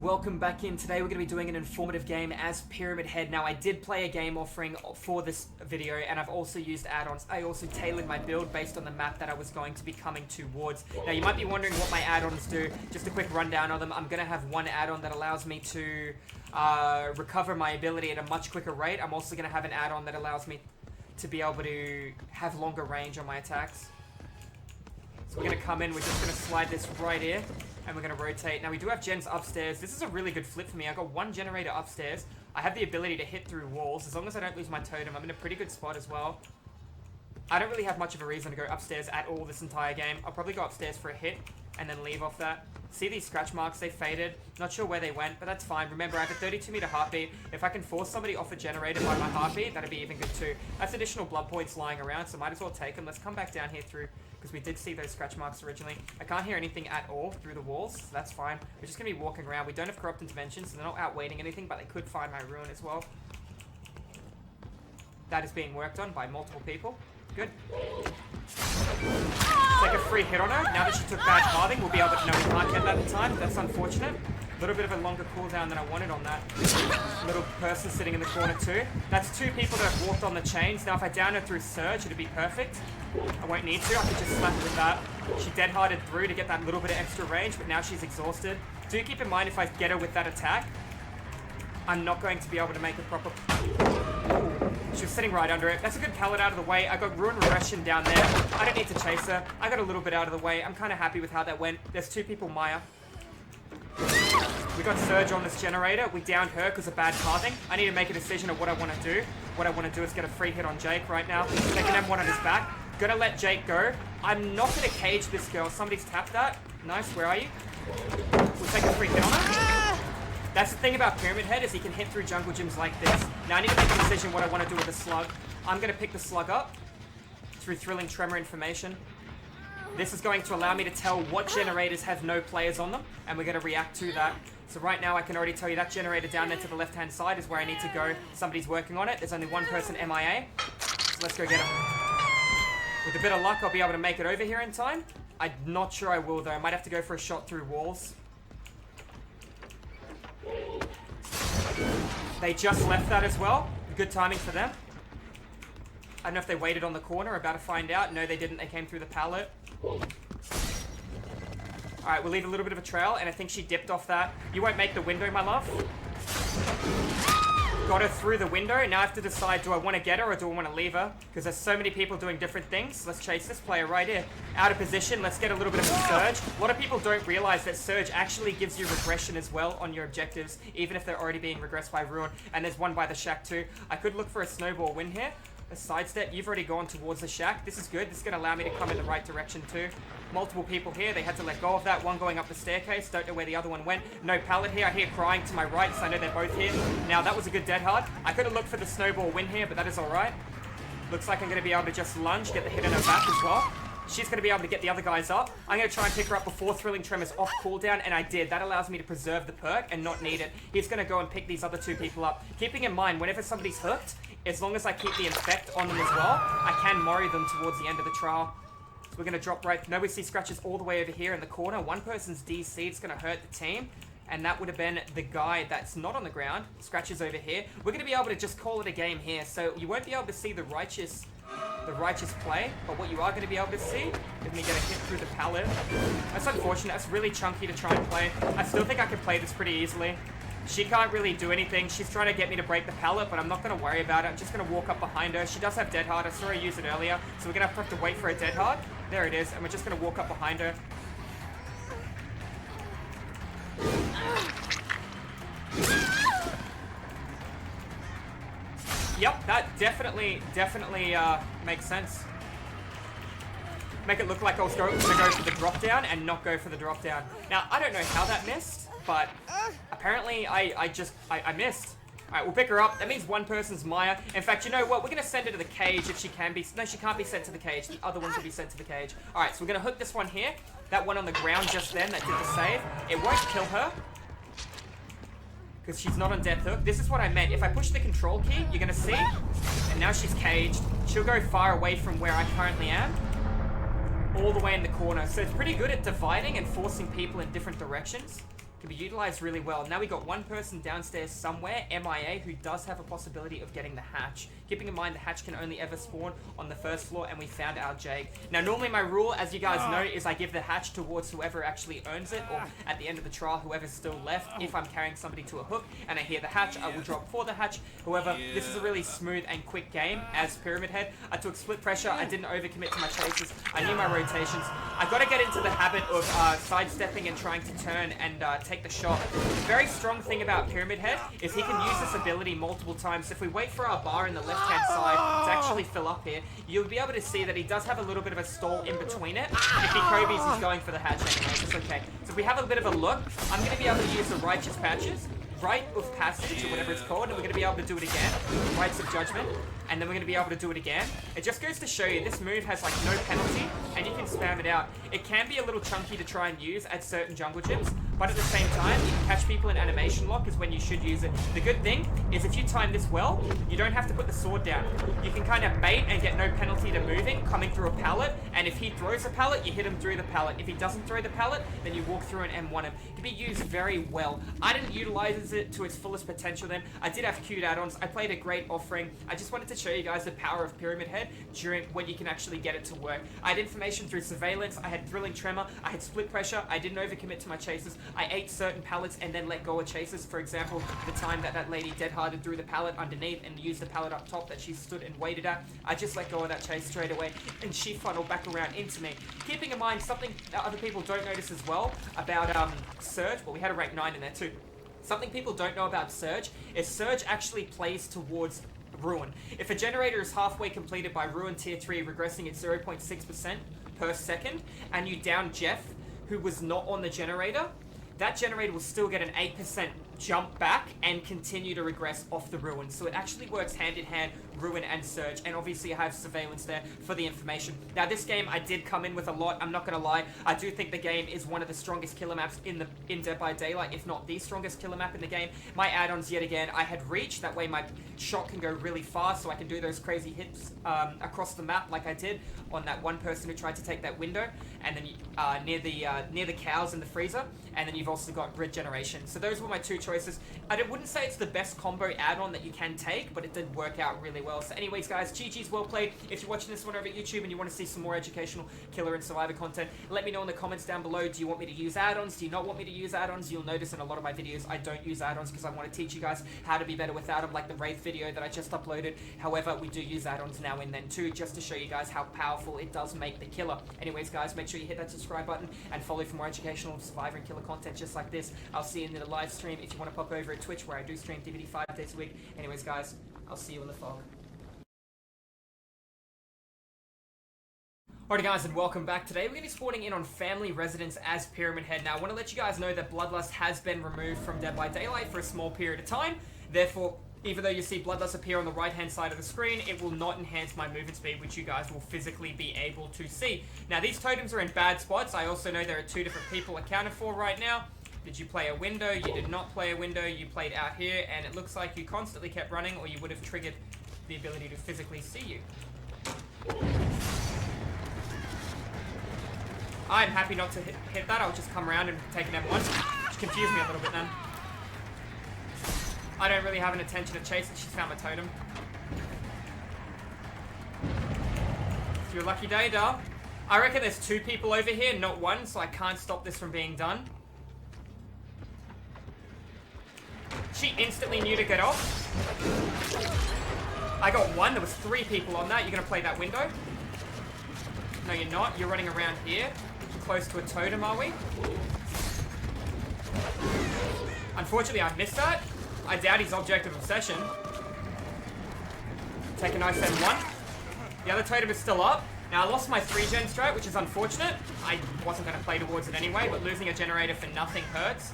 Welcome back in. Today we're going to be doing an informative game as Pyramid Head. Now I did play a game offering for this video and I've also used add-ons. I also tailored my build based on the map that I was going to be coming towards. Now you might be wondering what my add-ons do. Just a quick rundown of them. I'm going to have one add-on that allows me to recover my ability at a much quicker rate. I'm also going to have an add-on that allows me to be able to have longer range on my attacks. So we're going to come in, we're just going to slide this right here. And we're going to rotate. Now, we do have gens upstairs. This is a really good flip for me. I got one generator upstairs. I have the ability to hit through walls. As long as I don't lose my totem, I'm in a pretty good spot as well. I don't really have much of a reason to go upstairs at all this entire game. I'll probably go upstairs for a hit and then leave off that. See these scratch marks? They faded. Not sure where they went, but that's fine. Remember, I have a 32-meter heartbeat. If I can force somebody off a generator by my heartbeat, that'd be even good too. That's additional blood points lying around, so might as well take them. Let's come back down here through, because we did see those scratch marks originally. I can't hear anything at all through the walls, so that's fine. We're just going to be walking around. We don't have corrupt intervention, so they're not outweighting anything, but they could find my ruin as well. That is being worked on by multiple people. Good. Take a free hit on her. Now that she took bad pathing, we'll be able to know we can't get that in time. That's unfortunate. A little bit of a longer cooldown than I wanted on that. Little person sitting in the corner too. That's two people that have walked on the chains. Now if I down her through Surge, it'd be perfect. I won't need to. I could just slap her with that. She dead-hearted through to get that little bit of extra range, but now she's exhausted. Do keep in mind if I get her with that attack, I'm not going to be able to make a proper... She was sitting right under it. That's a good pallet out of the way. I got Ruin Regression down there. I don't need to chase her. I got a little bit out of the way. I'm kind of happy with how that went. There's two people Maya. We got Surge on this generator. We downed her because of bad pathing. I need to make a decision of what I want to do. What I want to do is get a free hit on Jake right now. Taking M1 on his back. Gonna let Jake go. I'm not going to cage this girl. Somebody's tapped that. Nice. Where are you? We'll take a free hit on her. That's the thing about Pyramid Head, is he can hit through jungle gyms like this. Now I need to make a decision what I want to do with the slug. I'm going to pick the slug up through thrilling tremor information. This is going to allow me to tell what generators have no players on them, and we're going to react to that. So right now I can already tell you that generator down there to the left-hand side is where I need to go. Somebody's working on it. There's only one person MIA. So let's go get him. With a bit of luck, I'll be able to make it over here in time. I'm not sure I will, though. I might have to go for a shot through walls. They just left that as well. Good timing for them. I don't know if they waited on the corner. About to find out. No, they didn't. They came through the pallet. Alright, we'll leave a little bit of a trail, and I think she dipped off that. You won't make the window, my love. Got her through the window. Now I have to decide, do I want to get her or do I want to leave her? Because there's so many people doing different things. Let's chase this player right here. Out of position. Let's get a little bit of a Surge. A lot of people don't realize that Surge actually gives you regression as well on your objectives, even if they're already being regressed by Ruin. And there's one by the shack too. I could look for a snowball win here. A sidestep. You've already gone towards the shack. This is good. This is going to allow me to come in the right direction too. Multiple people here. They had to let go of that. One going up the staircase. Don't know where the other one went. No pallet here. I hear crying to my right, so I know they're both here. Now, that was a good dead hard. I could have looked for the snowball win here, but that is alright. Looks like I'm going to be able to just lunge, get the hit in her back as well. She's going to be able to get the other guys up. I'm going to try and pick her up before Thrilling Tremor's off cooldown, and I did. That allows me to preserve the perk and not need it. He's going to go and pick these other two people up. Keeping in mind, whenever somebody's hooked, as long as I keep the infect on them as well, I can mori them towards the end of the trial. So we're going to drop right... No, we see scratches all the way over here in the corner. One person's DC is going to hurt the team, and that would have been the guy that's not on the ground. Scratches over here. We're going to be able to just call it a game here, so you won't be able to see the righteous play, but what you are going to be able to see is me get a hit through the pallet. That's unfortunate. That's really chunky to try and play. I still think I can play this pretty easily. She can't really do anything. She's trying to get me to break the pallet, but I'm not going to worry about it. I'm just going to walk up behind her. She does have Dead Hard. I saw her use it earlier, so we're going to have to wait for a Dead Hard. There it is, and we're just going to walk up behind her. Yep, that definitely makes sense. Make it look like I was going to go for the drop down and not go for the drop down. Now, I don't know how that missed, but apparently I missed. Alright, we'll pick her up. That means one person's Maya. In fact, you know what? We're going to send her to the cage if she can be... No, she can't be sent to the cage. The other ones will be sent to the cage. Alright, so we're going to hook this one here. That one on the ground just then that did the save. It won't kill her, because she's not on death hook. This is what I meant. If I push the control key, you're going to see, and now she's caged. She'll go far away from where I currently am, all the way in the corner. So it's pretty good at dividing and forcing people in different directions. can be utilized really well. Now we got one person downstairs somewhere, MIA, who does have a possibility of getting the hatch. Keeping in mind the hatch can only ever spawn on the first floor, and we found our Jake. Now normally my rule, as you guys know, is I give the hatch towards whoever actually owns it, or at the end of the trial, whoever's still left. If I'm carrying somebody to a hook and I hear the hatch, I will drop for the hatch. However, this is a really smooth and quick game as Pyramid Head. I took split pressure, I didn't overcommit to my chases, I knew my rotations. I got to get into the habit of sidestepping and trying to turn and take the shot. The very strong thing about Pyramid Head is he can use this ability multiple times. If we wait for our bar in the left-hand side to actually fill up here, you'll be able to see that he does have a little bit of a stall in between it. If he Kobe's, he's going for the hatch anyway. It's okay. So if we have a bit of a look, I'm going to be able to use the Righteous Patches, Rite of Passage, or whatever it's called, and we're going to be able to do it again. Rites of Judgment, and then we're going to be able to do it again. It just goes to show you, this move has like no penalty, and you can spam it out. It can be a little chunky to try and use at certain jungle gyms, but at the same time, you can catch people in animation lock is when you should use it. The good thing is if you time this well, you don't have to put the sword down. You can kind of bait and get no penalty to moving, coming through a pallet, and if he throws a pallet, you hit him through the pallet. If he doesn't throw the pallet, then you walk through and M1 him. It can be used very well. I didn't utilize it to its fullest potential then. I did have cute add-ons. I played a great offering. I just wanted to show you guys the power of Pyramid Head during when you can actually get it to work. I had information through surveillance, I had thrilling tremor, I had split pressure, I didn't overcommit to my chases, I ate certain pallets and then let go of chases. For example, the time that lady dead-hearted threw the pallet underneath and used the pallet up top that she stood and waited at, I just let go of that chase straight away and she funneled back around into me. Keeping in mind something that other people don't notice as well about Surge, well we had a rank 9 in there too. Something people don't know about Surge is Surge actually plays towards Ruin. If a generator is halfway completed by Ruin Tier 3 regressing at 0.6% per second, and you down Jeff, who was not on the generator, that generator will still get an 8% jump back and continue to regress off the Ruin. So it actually works hand in hand, Ruin and Surge, and obviously I have surveillance there for the information. Now this game I did come in with a lot, I'm not gonna lie. I do think the game is one of the strongest killer maps in Dead by Daylight, if not the strongest killer map in the game. My add-ons yet again, I had reach, that way my shot can go really fast so I can do those crazy hits across the map like I did on that one person who tried to take that window, and then near the cows in the freezer, and then you've also got grid generation. So those were my two choices. I wouldn't say it's the best combo add-on that you can take, but it did work out really well. So anyways guys, GG's well played. If you're watching this one over at YouTube and you want to see some more educational killer and survivor content, let me know in the comments down below. Do you want me to use add-ons? Do you not want me to use add-ons? You'll notice in a lot of my videos I don't use add-ons because I want to teach you guys how to be better without them, like the Wraith video that I just uploaded. However, we do use add-ons now and then too, just to show you guys how powerful it does make the killer. Anyways guys, make sure you hit that subscribe button and follow for more educational survivor and killer content just like this. I'll see you in the live stream if you want to pop over at Twitch where I do stream DVD 5 days a week. Anyways guys, I'll see you in the fog. Alright guys, and welcome back. Today we're going to be spawning in on Family Residence as Pyramid Head. Now I want to let you guys know that Bloodlust has been removed from Dead by Daylight for a small period of time. Therefore, even though you see Bloodlust appear on the right hand side of the screen, it will not enhance my movement speed, which you guys will physically be able to see. Now these totems are in bad spots. I also know there are two different people accounted for right now. Did you play a window? You did not play a window. You played out here, and it looks like you constantly kept running, or you would have triggered the ability to physically see you. I'm happy not to hit that. I'll just come around and take an M1. Which confused me a little bit then. I don't really have an intention to chase it. She's found my totem. It's your lucky day, Dar. I reckon there's two people over here, not one, so I can't stop this from being done. She instantly knew to get off. I got one. There was three people on that. You're going to play that window? No, you're not. You're running around here. Close to a totem, are we? Unfortunately, I missed that. I doubt he's object of obsession. Take a nice M1. The other totem is still up. Now, I lost my 3-gen strat, which is unfortunate. I wasn't going to play towards it anyway, but losing a generator for nothing hurts.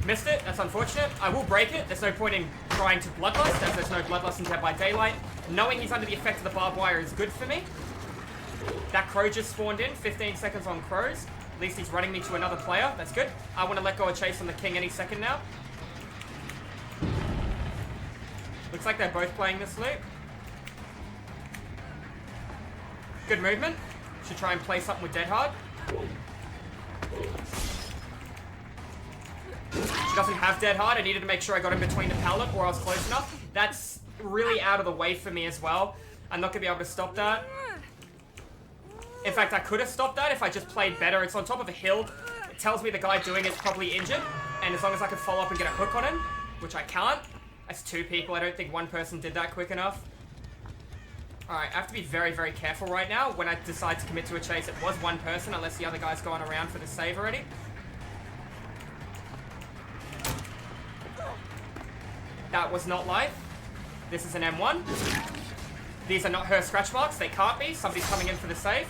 Missed it. That's unfortunate. I will break it. There's no point in trying to Bloodlust, as there's no Bloodlust in Dead by Daylight. Knowing he's under the effect of the barbed wire is good for me. That crow just spawned in. 15 seconds on crows. At least he's running me to another player. That's good. I want to let go of chase on the king any second now. Looks like they're both playing this loop. Good movement. Should try and play something with Dead Hard. She doesn't have Dead Hard. I needed to make sure I got in between the pallet or I was close enough. That's really out of the way for me as well. I'm not going to be able to stop that. In fact, I could have stopped that if I just played better. It's on top of a hill. It tells me the guy doing it's probably injured. And as long as I can follow up and get a hook on him, which I can't. That's 2 people. I don't think one person did that quick enough. Alright, I have to be very, very careful right now when I decide to commit to a chase. It was 1 person, unless the other guy's gone around for the save already. That was not life. This is an M1. These are not her scratch marks. They can't be. Somebody's coming in for the save.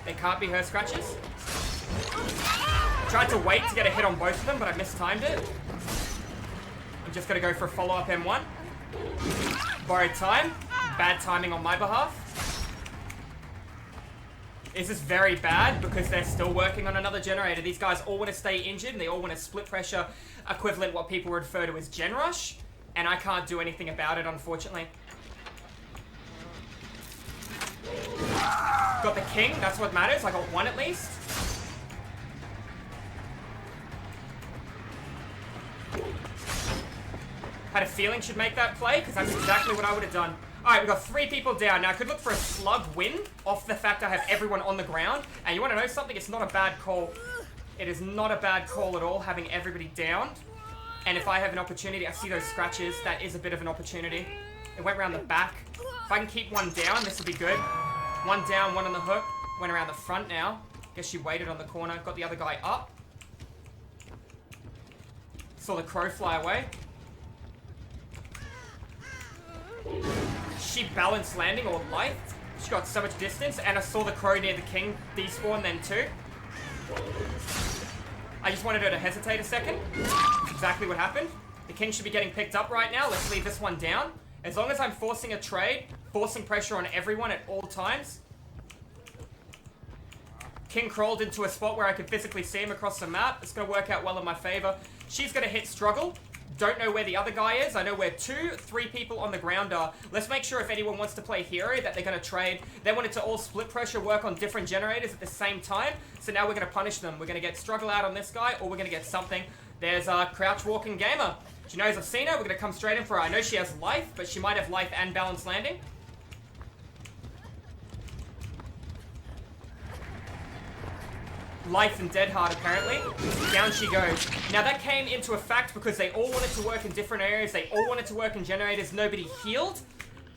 They can't be her scratches. Tried to wait to get a hit on both of them, but I mistimed it. I'm just going to go for a follow-up M1. Borrowed time. Bad timing on my behalf. This is very bad because they're still working on another generator. These guys all want to stay injured and they all want to split pressure, equivalent what people refer to as gen rush. And I can't do anything about it, unfortunately. Got the king, that's what matters. I got 1 at least. Had a feeling she'd make that play because that's exactly what I would have done. Alright, we've got 3 people down. Now, I could look for a slug win off the fact I have everyone on the ground. And you want to know something? It's not a bad call. It is not a bad call at all, having everybody down. And if I have an opportunity, I see those scratches. That is a bit of an opportunity. It went around the back. If I can keep 1 down, this will be good. 1 down, 1 on the hook. Went around the front now. Guess she waited on the corner. Got the other guy up. Saw the crow fly away. She balanced landing or life. She got so much distance, and I saw the crow near the king despawn then too. I just wanted her to hesitate a second. That's exactly what happened. The king should be getting picked up right now. Let's leave this one down. As long as I'm forcing a trade, forcing pressure on everyone at all times. King crawled into a spot where I could physically see him across the map. It's going to work out well in my favor. She's going to hit struggle. Don't know where the other guy is. I know where 2, 3 people on the ground are. Let's make sure if anyone wants to play hero that they're going to trade. They wanted to all split pressure, work on different generators at the same time. So now we're going to punish them. We're going to get struggle out on this guy, or we're going to get something. There's a crouch walking gamer. She knows I've seen her. We're going to come straight in for her. I know she has life, but she might have life and balanced landing. Life and Dead Hard, apparently. Down she goes. Now, that came into effect because they all wanted to work in different areas. They all wanted to work in generators. Nobody healed.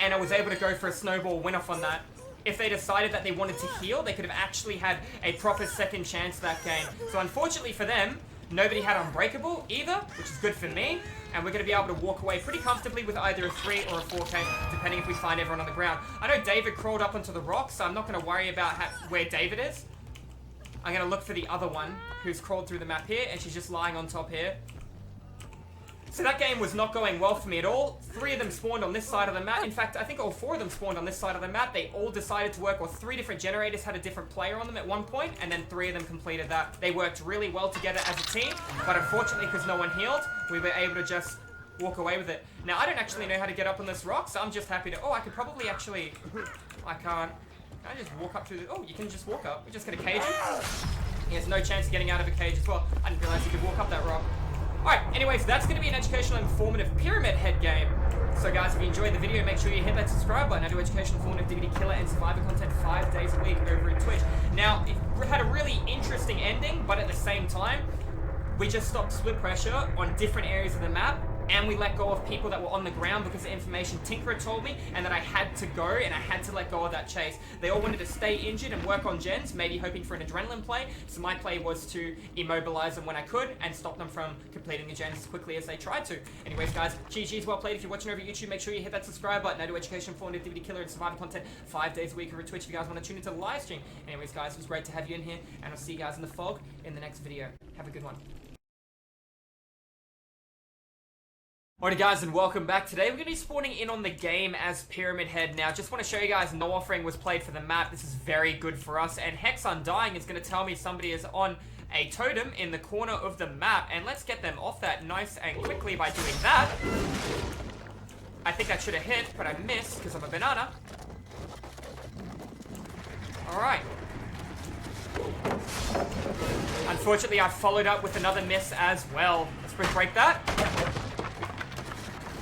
And I was able to go for a snowball win-off on that. If they decided that they wanted to heal, they could have actually had a proper second chance that game. So, unfortunately for them, nobody had Unbreakable either, which is good for me. And we're going to be able to walk away pretty comfortably with either a 3 or a 4K, depending if we find everyone on the ground. I know David crawled up onto the rocks, so I'm not going to worry about where David is. I'm going to look for the other one who's crawled through the map here, and she's just lying on top here. So that game was not going well for me at all. 3 of them spawned on this side of the map. In fact, I think all 4 of them spawned on this side of the map. They all decided to work, or 3 different generators had a different player on them at one point, and then 3 of them completed that. They worked really well together as a team, but unfortunately, because no one healed, we were able to just walk away with it. Now, I don't actually know how to get up on this rock, so I'm just happy to... Oh, I could probably actually... I can't. Can I just walk up through the... Oh, you can just walk up. We're just going to cage him. He has no chance of getting out of a cage as well. I didn't realize he could walk up that rock. Alright, anyways, that's going to be an educational and informative Pyramid Head game. So guys, if you enjoyed the video, make sure you hit that subscribe button. I do educational, informative, diggity, killer, and survivor content 5 days a week over at Twitch. Now, it had a really interesting ending, but at the same time, we just stopped split pressure on different areas of the map. And we let go of people that were on the ground because of information Tinkerer told me, and that I had to go and I had to let go of that chase. They all wanted to stay injured and work on gens, maybe hoping for an adrenaline play. So my play was to immobilize them when I could and stop them from completing the gens as quickly as they tried to. Anyways, guys, GG's well played. If you're watching over YouTube, make sure you hit that subscribe button. I do education, informative, diggity, killer, and survivor content 5 days a week over at Twitch if you guys want to tune into the live stream. Anyways, guys, it was great to have you in here, and I'll see you guys in the fog in the next video. Have a good one. Alright guys, and welcome back. Today we're going to be spawning in on the game as Pyramid Head. Now, just want to show you guys no offering was played for the map. This is very good for us. And Hex Undying is going to tell me somebody is on a totem in the corner of the map. And let's get them off that nice and quickly by doing that. I think that should have hit, but I missed because I'm a banana. Alright. Unfortunately, I followed up with another miss as well. Let's break that.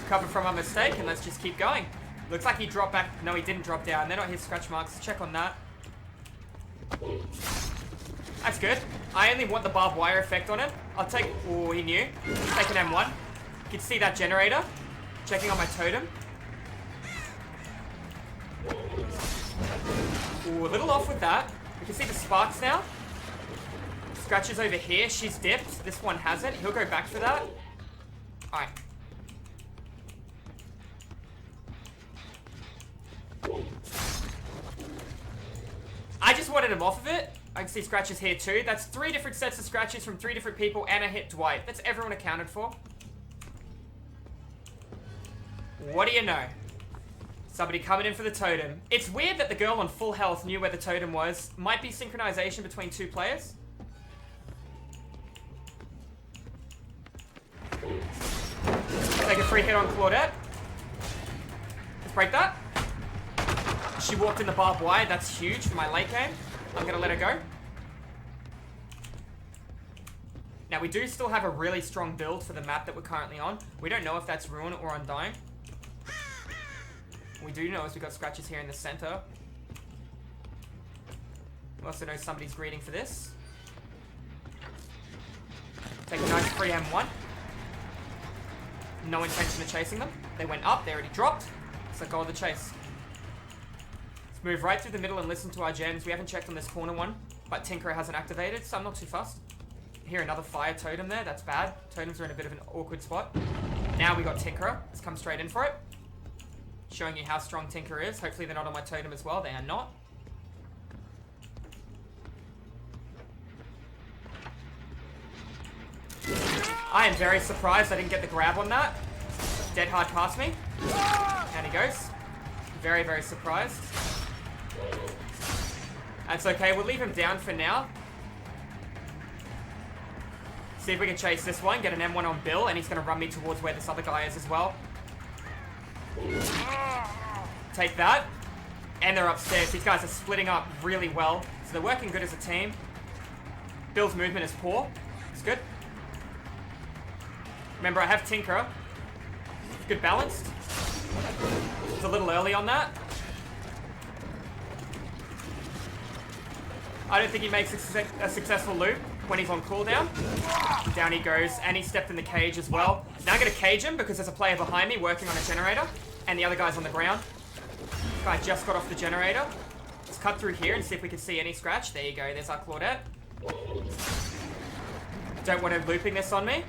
Cover from our mistake, and let's just keep going. Looks like he dropped back. No, he didn't drop down. They're not his scratch marks. Let's check on that. That's good. I only want the barbed wire effect on it. I'll take... Oh, he knew. Take an M1. You can see that generator. Checking on my totem. Ooh, a little off with that. We can see the sparks now. Scratches over here. She's dipped. This one hasn't. He'll go back for that. Alright. I just wanted him off of it. I can see scratches here too. That's 3 different sets of scratches from 3 different people, and I hit Dwight. That's everyone accounted for. What do you know? Somebody coming in for the totem. It's weird that the girl on full health knew where the totem was. Might be synchronization between 2 players. Take a free hit on Claudette. Let's break that. She walked in the barbed wire. That's huge for my late game. I'm going to let her go. Now, we do still have a really strong build for the map that we're currently on. We don't know if that's Ruin or Undying. We do know is we got scratches here in the center. We also know somebody's greeting for this. Take a nice free M1. No intention of chasing them. They went up. They already dropped. So go on the chase. Let's move right through the middle and listen to our gens. We haven't checked on this corner one, but Tinkerer hasn't activated, so I'm not too fussed. Hear another fire totem there. That's bad. Totems are in a bit of an awkward spot. Now we got Tinkerer. Let's come straight in for it. Showing you how strong Tinkerer is. Hopefully they're not on my totem as well. They are not. I am very surprised I didn't get the grab on that. Dead hard past me. And he goes. Very, very surprised. That's okay. We'll leave him down for now. See if we can chase this one. Get an M1 on Bill. And he's going to run me towards where this other guy is as well. Take that. And they're upstairs. These guys are splitting up really well. So they're working good as a team. Bill's movement is poor. It's good. Remember, I have Tinkerer. Good balanced. It's a little early on that. I don't think he makes a successful loop when he's on cooldown. Down he goes, and he stepped in the cage as well. Now I'm going to cage him because there's a player behind me working on a generator, and the other guy's on the ground. This guy just got off the generator. Let's cut through here and see if we can see any scratch. There you go, there's our Claudette. Don't want him looping this on me.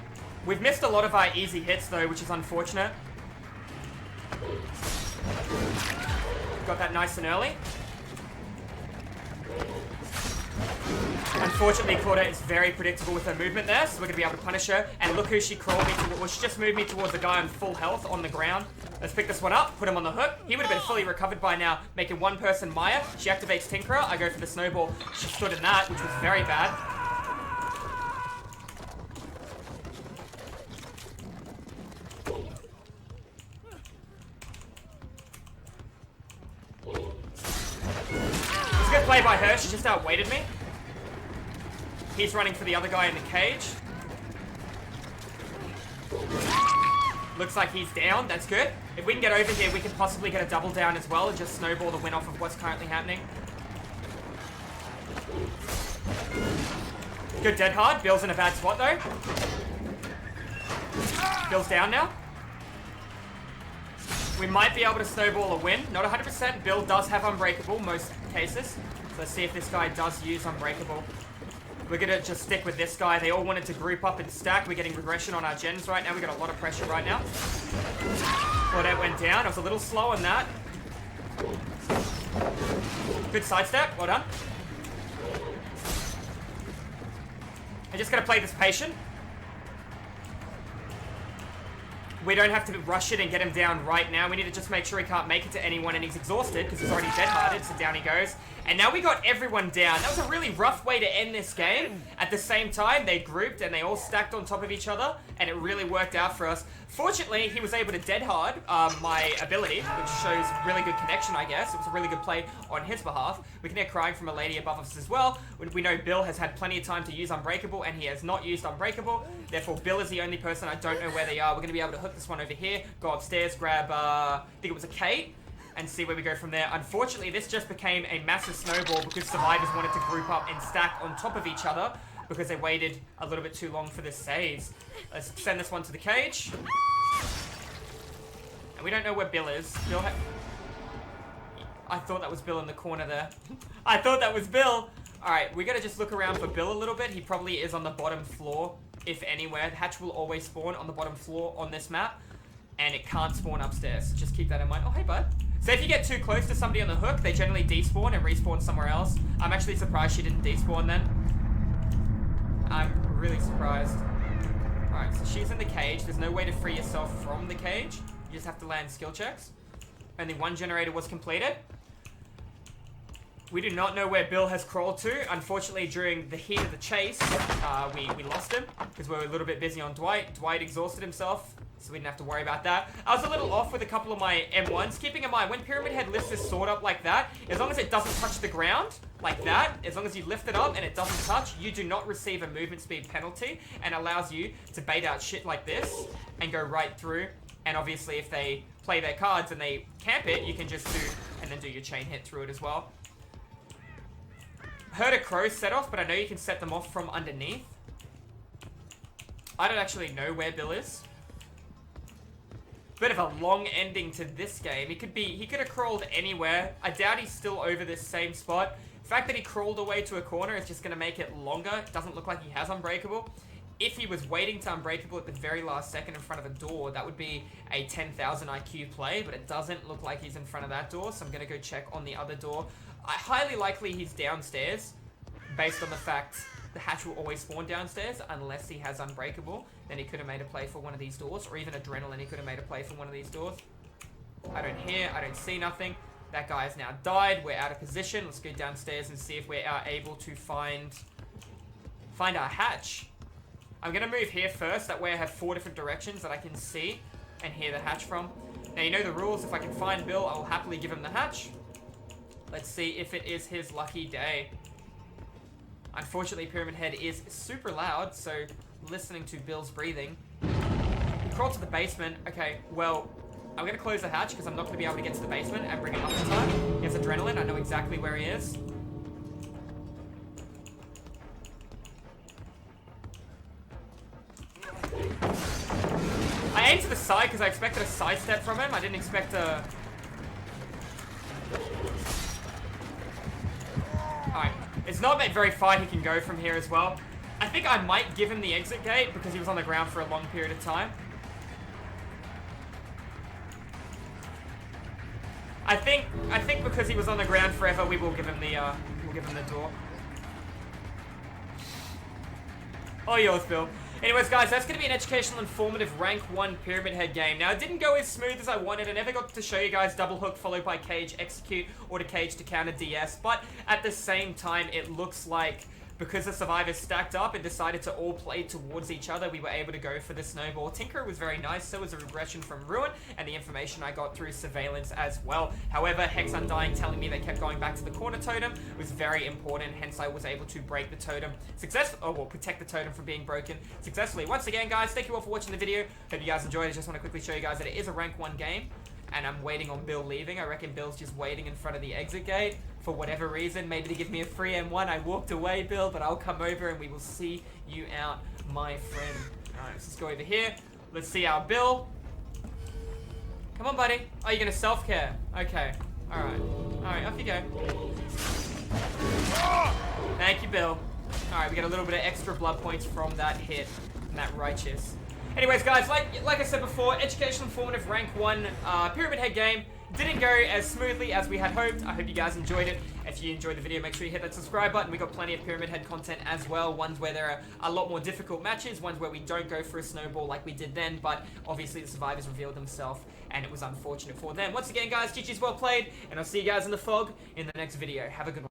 We've missed a lot of our easy hits though, which is unfortunate. Got that nice and early. Unfortunately, Claudette is very predictable with her movement there, so we're going to be able to punish her. And look who she crawled me to. Well, she just moved me towards a guy on full health on the ground. Let's pick this one up, put him on the hook. He would have been fully recovered by now, making one person Maya. She activates Tinkerer. I go for the snowball. She stood in that, which was very bad. It's a good play by her. She just outweighted me. He's running for the other guy in the cage. Looks like he's down. That's good. If we can get over here, we can possibly get a double down as well and just snowball the win off of what's currently happening. Good dead hard. Bill's in a bad spot though. Bill's down now. We might be able to snowball a win. Not 100%. Bill does have Unbreakable most cases. So let's see if this guy does use Unbreakable. We're going to just stick with this guy. They all wanted to group up and stack. We're getting regression on our gens right now. We've got a lot of pressure right now. Claudette went down. I was a little slow on that. Good sidestep. Well done. I'm just going to play this patient. We don't have to rush it and get him down right now. We need to just make sure he can't make it to anyone and he's exhausted because he's already dead-hearted, so down he goes. And now we got everyone down. That was a really rough way to end this game. At the same time, they grouped and they all stacked on top of each other, and it really worked out for us. Fortunately, he was able to dead-hard my ability, which shows really good connection, I guess. It was a really good play on his behalf. We can hear crying from a lady above us as well. We know Bill has had plenty of time to use Unbreakable, and he has not used Unbreakable. Therefore, Bill is the only person. I don't know where they are. We're going to be able to hook this one over here, go upstairs, grab, I think it was a Kate, and see where we go from there. Unfortunately, this just became a massive snowball because survivors wanted to group up and stack on top of each other because they waited a little bit too long for the saves. Let's send this one to the cage. And we don't know where Bill is. I thought that was Bill in the corner there. I thought that was Bill. All right, we gotta just look around for Bill a little bit. He probably is on the bottom floor, if anywhere. The hatch will always spawn on the bottom floor on this map, and it can't spawn upstairs. Just keep that in mind. Oh, hey, bud. So if you get too close to somebody on the hook, they generally despawn and respawn somewhere else. I'm actually surprised she didn't despawn then. I'm really surprised. Alright, so she's in the cage. There's no way to free yourself from the cage. You just have to land skill checks. Only one generator was completed. We do not know where Bill has crawled to. Unfortunately, during the heat of the chase, we lost him because we were a little bit busy on Dwight. Dwight exhausted himself, so we didn't have to worry about that. I was a little off with a couple of my M1s. Keeping in mind, when Pyramid Head lifts his sword up like that, as long as it doesn't touch the ground, like that, as long as you lift it up and it doesn't touch, you do not receive a movement speed penalty, and allows you to bait out shit like this and go right through. And obviously, if they play their cards and they camp it, you can just do, and then do your chain hit through it as well. Heard a crow set off, but I know you can set them off from underneath. I don't actually know where Bill is. Bit of a long ending to this game. He could have crawled anywhere. I doubt he's still over this same spot. The fact that he crawled away to a corner is just going to make it longer. It doesn't look like he has Unbreakable. If he was waiting to Unbreakable at the very last second in front of a door, that would be a 10,000 IQ play, but it doesn't look like he's in front of that door, so I'm going to go check on the other door. Highly likely he's downstairs, based on the fact the hatch will always spawn downstairs unless he has Unbreakable. Then he could have made a play for one of these doors, or even Adrenaline, he could have made a play for one of these doors. I don't hear, I don't see nothing. That guy has now died. We're out of position. Let's go downstairs and see if we are able to find our hatch. I'm going to move here first. That way I have 4 different directions that I can see and hear the hatch from. Now, you know the rules. If I can find Bill, I'll happily give him the hatch. Let's see if it is his lucky day. Unfortunately, Pyramid Head is super loud, so listening to Bill's breathing. He crawled to the basement. Okay, well, I'm going to close the hatch because I'm not going to be able to get to the basement and bring him up in time. He has Adrenaline. I know exactly where he is. I aimed to the side because I expected a sidestep from him. I didn't expect a... Alright. It's not very far he can go from here as well. I think I might give him the exit gate because he was on the ground for a long period of time. I think because he was on the ground forever, we will give him the door. All yours, Bill. Anyways, guys, that's going to be an educational, informative rank 1 Pyramid Head game. Now, it didn't go as smooth as I wanted. I never got to show you guys double hook followed by cage execute or to cage to counter DS. But at the same time, it looks like because the survivors stacked up and decided to all play towards each other, we were able to go for the snowball. Tinker was very nice, so was a regression from Ruin, and the information I got through surveillance as well. However, Hex Undying telling me they kept going back to the corner totem was very important, hence I was able to break the totem protect the totem from being broken successfully. Once again, guys, thank you all for watching the video. Hope you guys enjoyed it. Just want to quickly show you guys that it is a rank 1 game, and I'm waiting on Bill leaving. I reckon Bill's just waiting in front of the exit gate for whatever reason. Maybe to give me a free M1. I walked away, Bill, but I'll come over and we will see you out, my friend. Alright, let's just go over here. Let's see our Bill. Come on, buddy. Oh, you're gonna self-care. Okay. Alright. Alright, off you go. Thank you, Bill. Alright, we got a little bit of extra blood points from that hit. And that righteous. Anyways, guys, like I said before, educational, informative, rank 1 Pyramid Head game. Didn't go as smoothly as we had hoped. I hope you guys enjoyed it. If you enjoyed the video, make sure you hit that subscribe button. We got plenty of Pyramid Head content as well. Ones where there are a lot more difficult matches. Ones where we don't go for a snowball like we did then. But obviously the survivors revealed themselves and it was unfortunate for them. Once again, guys, GG's well played. And I'll see you guys in the fog in the next video. Have a good one.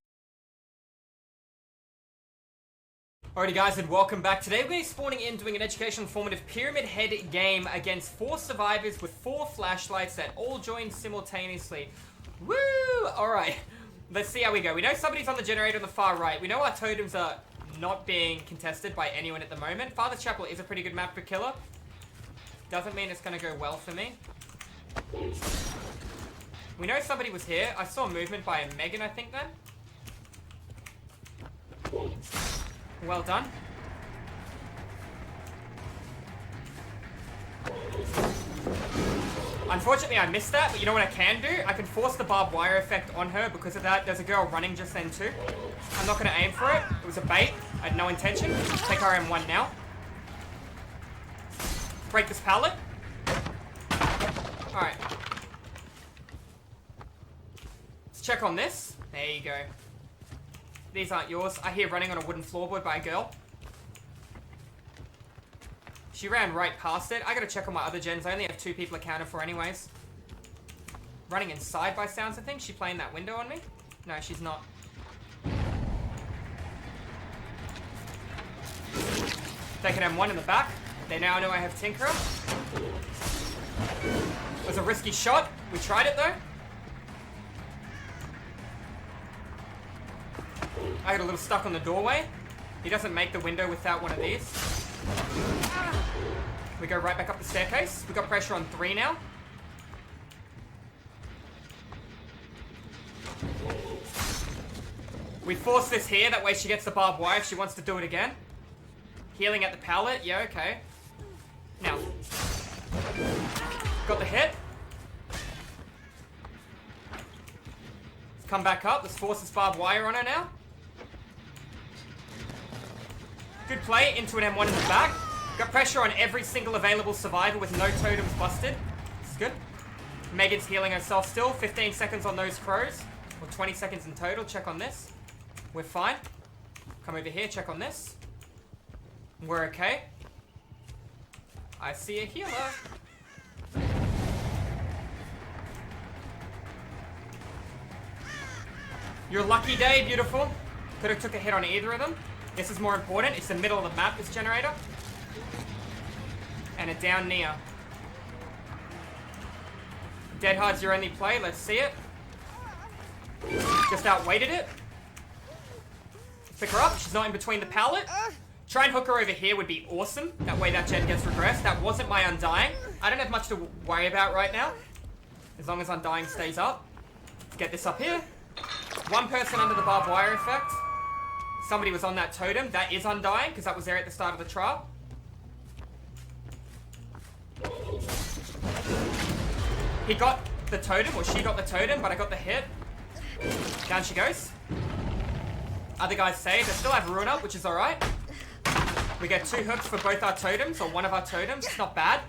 Alrighty guys, and welcome back. Today we're going to be spawning in doing an educational informative Pyramid Head game against 4 survivors with 4 flashlights that all join simultaneously. Woo! Alright, let's see how we go. We know somebody's on the generator on the far right. We know our totems are not being contested by anyone at the moment. Father Chapel is a pretty good map for killer. Doesn't mean it's going to go well for me. We know somebody was here. I saw movement by a Megan, I think, then. Well done. Unfortunately, I missed that, but you know what I can do? I can force the barbed wire effect on her because of that. There's a girl running just then too. I'm not going to aim for it. It was a bait. I had no intention. Take RM1 now. Break this pallet. Alright. Let's check on this. There you go. These aren't yours. I hear running on a wooden floorboard by a girl. She ran right past it. I gotta check on my other gens. I only have 2 people accounted for anyways. Running inside by sounds of things. She playing that window on me? No, she's not. Taking M1 in the back. They now know I have Tinkerer. It was a risky shot. We tried it though. I got a little stuck on the doorway. He doesn't make the window without one of these. We go right back up the staircase. We got pressure on 3 now. We force this here, that way she gets the barbed wire if she wants to do it again. Healing at the pallet, yeah, okay. Now. Got the hit. Let's come back up. Let's force this barbed wire on her now. Good play into an M1 in the back. Got pressure on every single available survivor with no totems busted. This is good. Megan's healing herself still. 15 seconds on those crows. Or 20 seconds in total. Check on this. We're fine. Come over here. Check on this. We're okay. I see a healer. Your lucky day, beautiful. Could have took a hit on either of them. This is more important. It's the middle of the map, this generator. And a down Nia. Dead Hard's your only play. Let's see it. Just outweighted it. Pick her up. She's not in between the pallet. Try and hook her over here would be awesome. That way that gen gets regressed. That wasn't my Undying. I don't have much to worry about right now. As long as Undying stays up. Let's get this up here. 1 person under the barbed wire effect. Somebody was on that totem. That is Undying, because that was there at the start of the trial. He got the totem, or she got the totem, but I got the hit. Down she goes. Other guys saved. I still have Ruin up, which is alright. We get 2 hooks for both our totems, or one of our totems. It's not bad.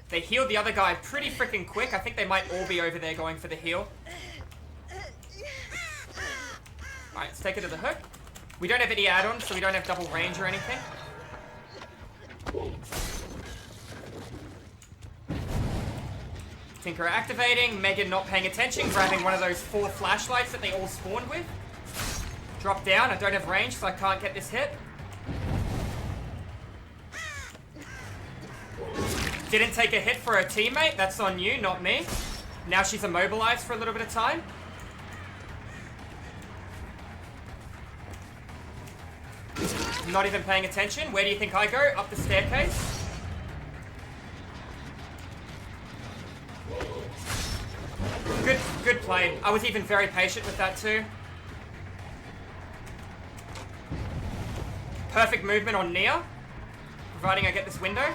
They healed the other guy pretty freaking quick. I think they might all be over there going for the heal. Alright, let's take it to the hook. We don't have any add-ons, so we don't have double range or anything. Tinker activating, Megan not paying attention, grabbing one of those 4 flashlights that they all spawned with. Drop down, I don't have range, so I can't get this hit. Didn't take a hit for her teammate, that's on you, not me. Now she's immobilized for a little bit of time. Not even paying attention. Where do you think I go? Up the staircase. Good play. I was even very patient with that too. Perfect movement on Nia. Providing I get this window.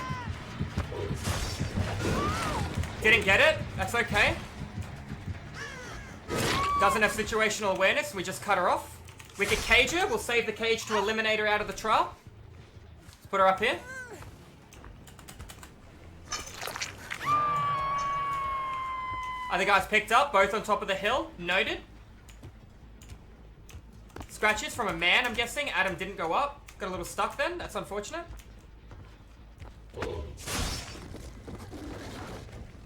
Didn't get it. That's okay. Doesn't have situational awareness. We just cut her off. We could cage her. We'll save the cage to eliminate her out of the trial. Let's put her up here. Other guys picked up, both on top of the hill. Noted. Scratches from a man, I'm guessing. Adam didn't go up. Got a little stuck then. That's unfortunate.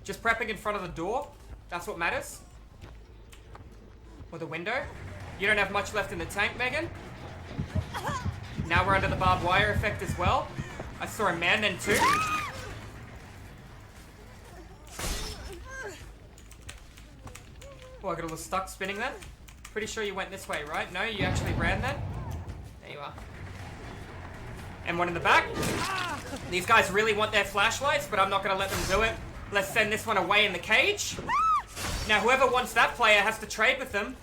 Just prepping in front of the door. That's what matters. Or the window. You don't have much left in the tank, Megan. Now we're under the barbed wire effect as well. I saw a man then too. Oh, I got a little stuck spinning then. Pretty sure you went this way, right? No, you actually ran then? There you are. And one in the back. These guys really want their flashlights, but I'm not going to let them do it. Let's send this one away in the cage. Now, whoever wants that player has to trade with them.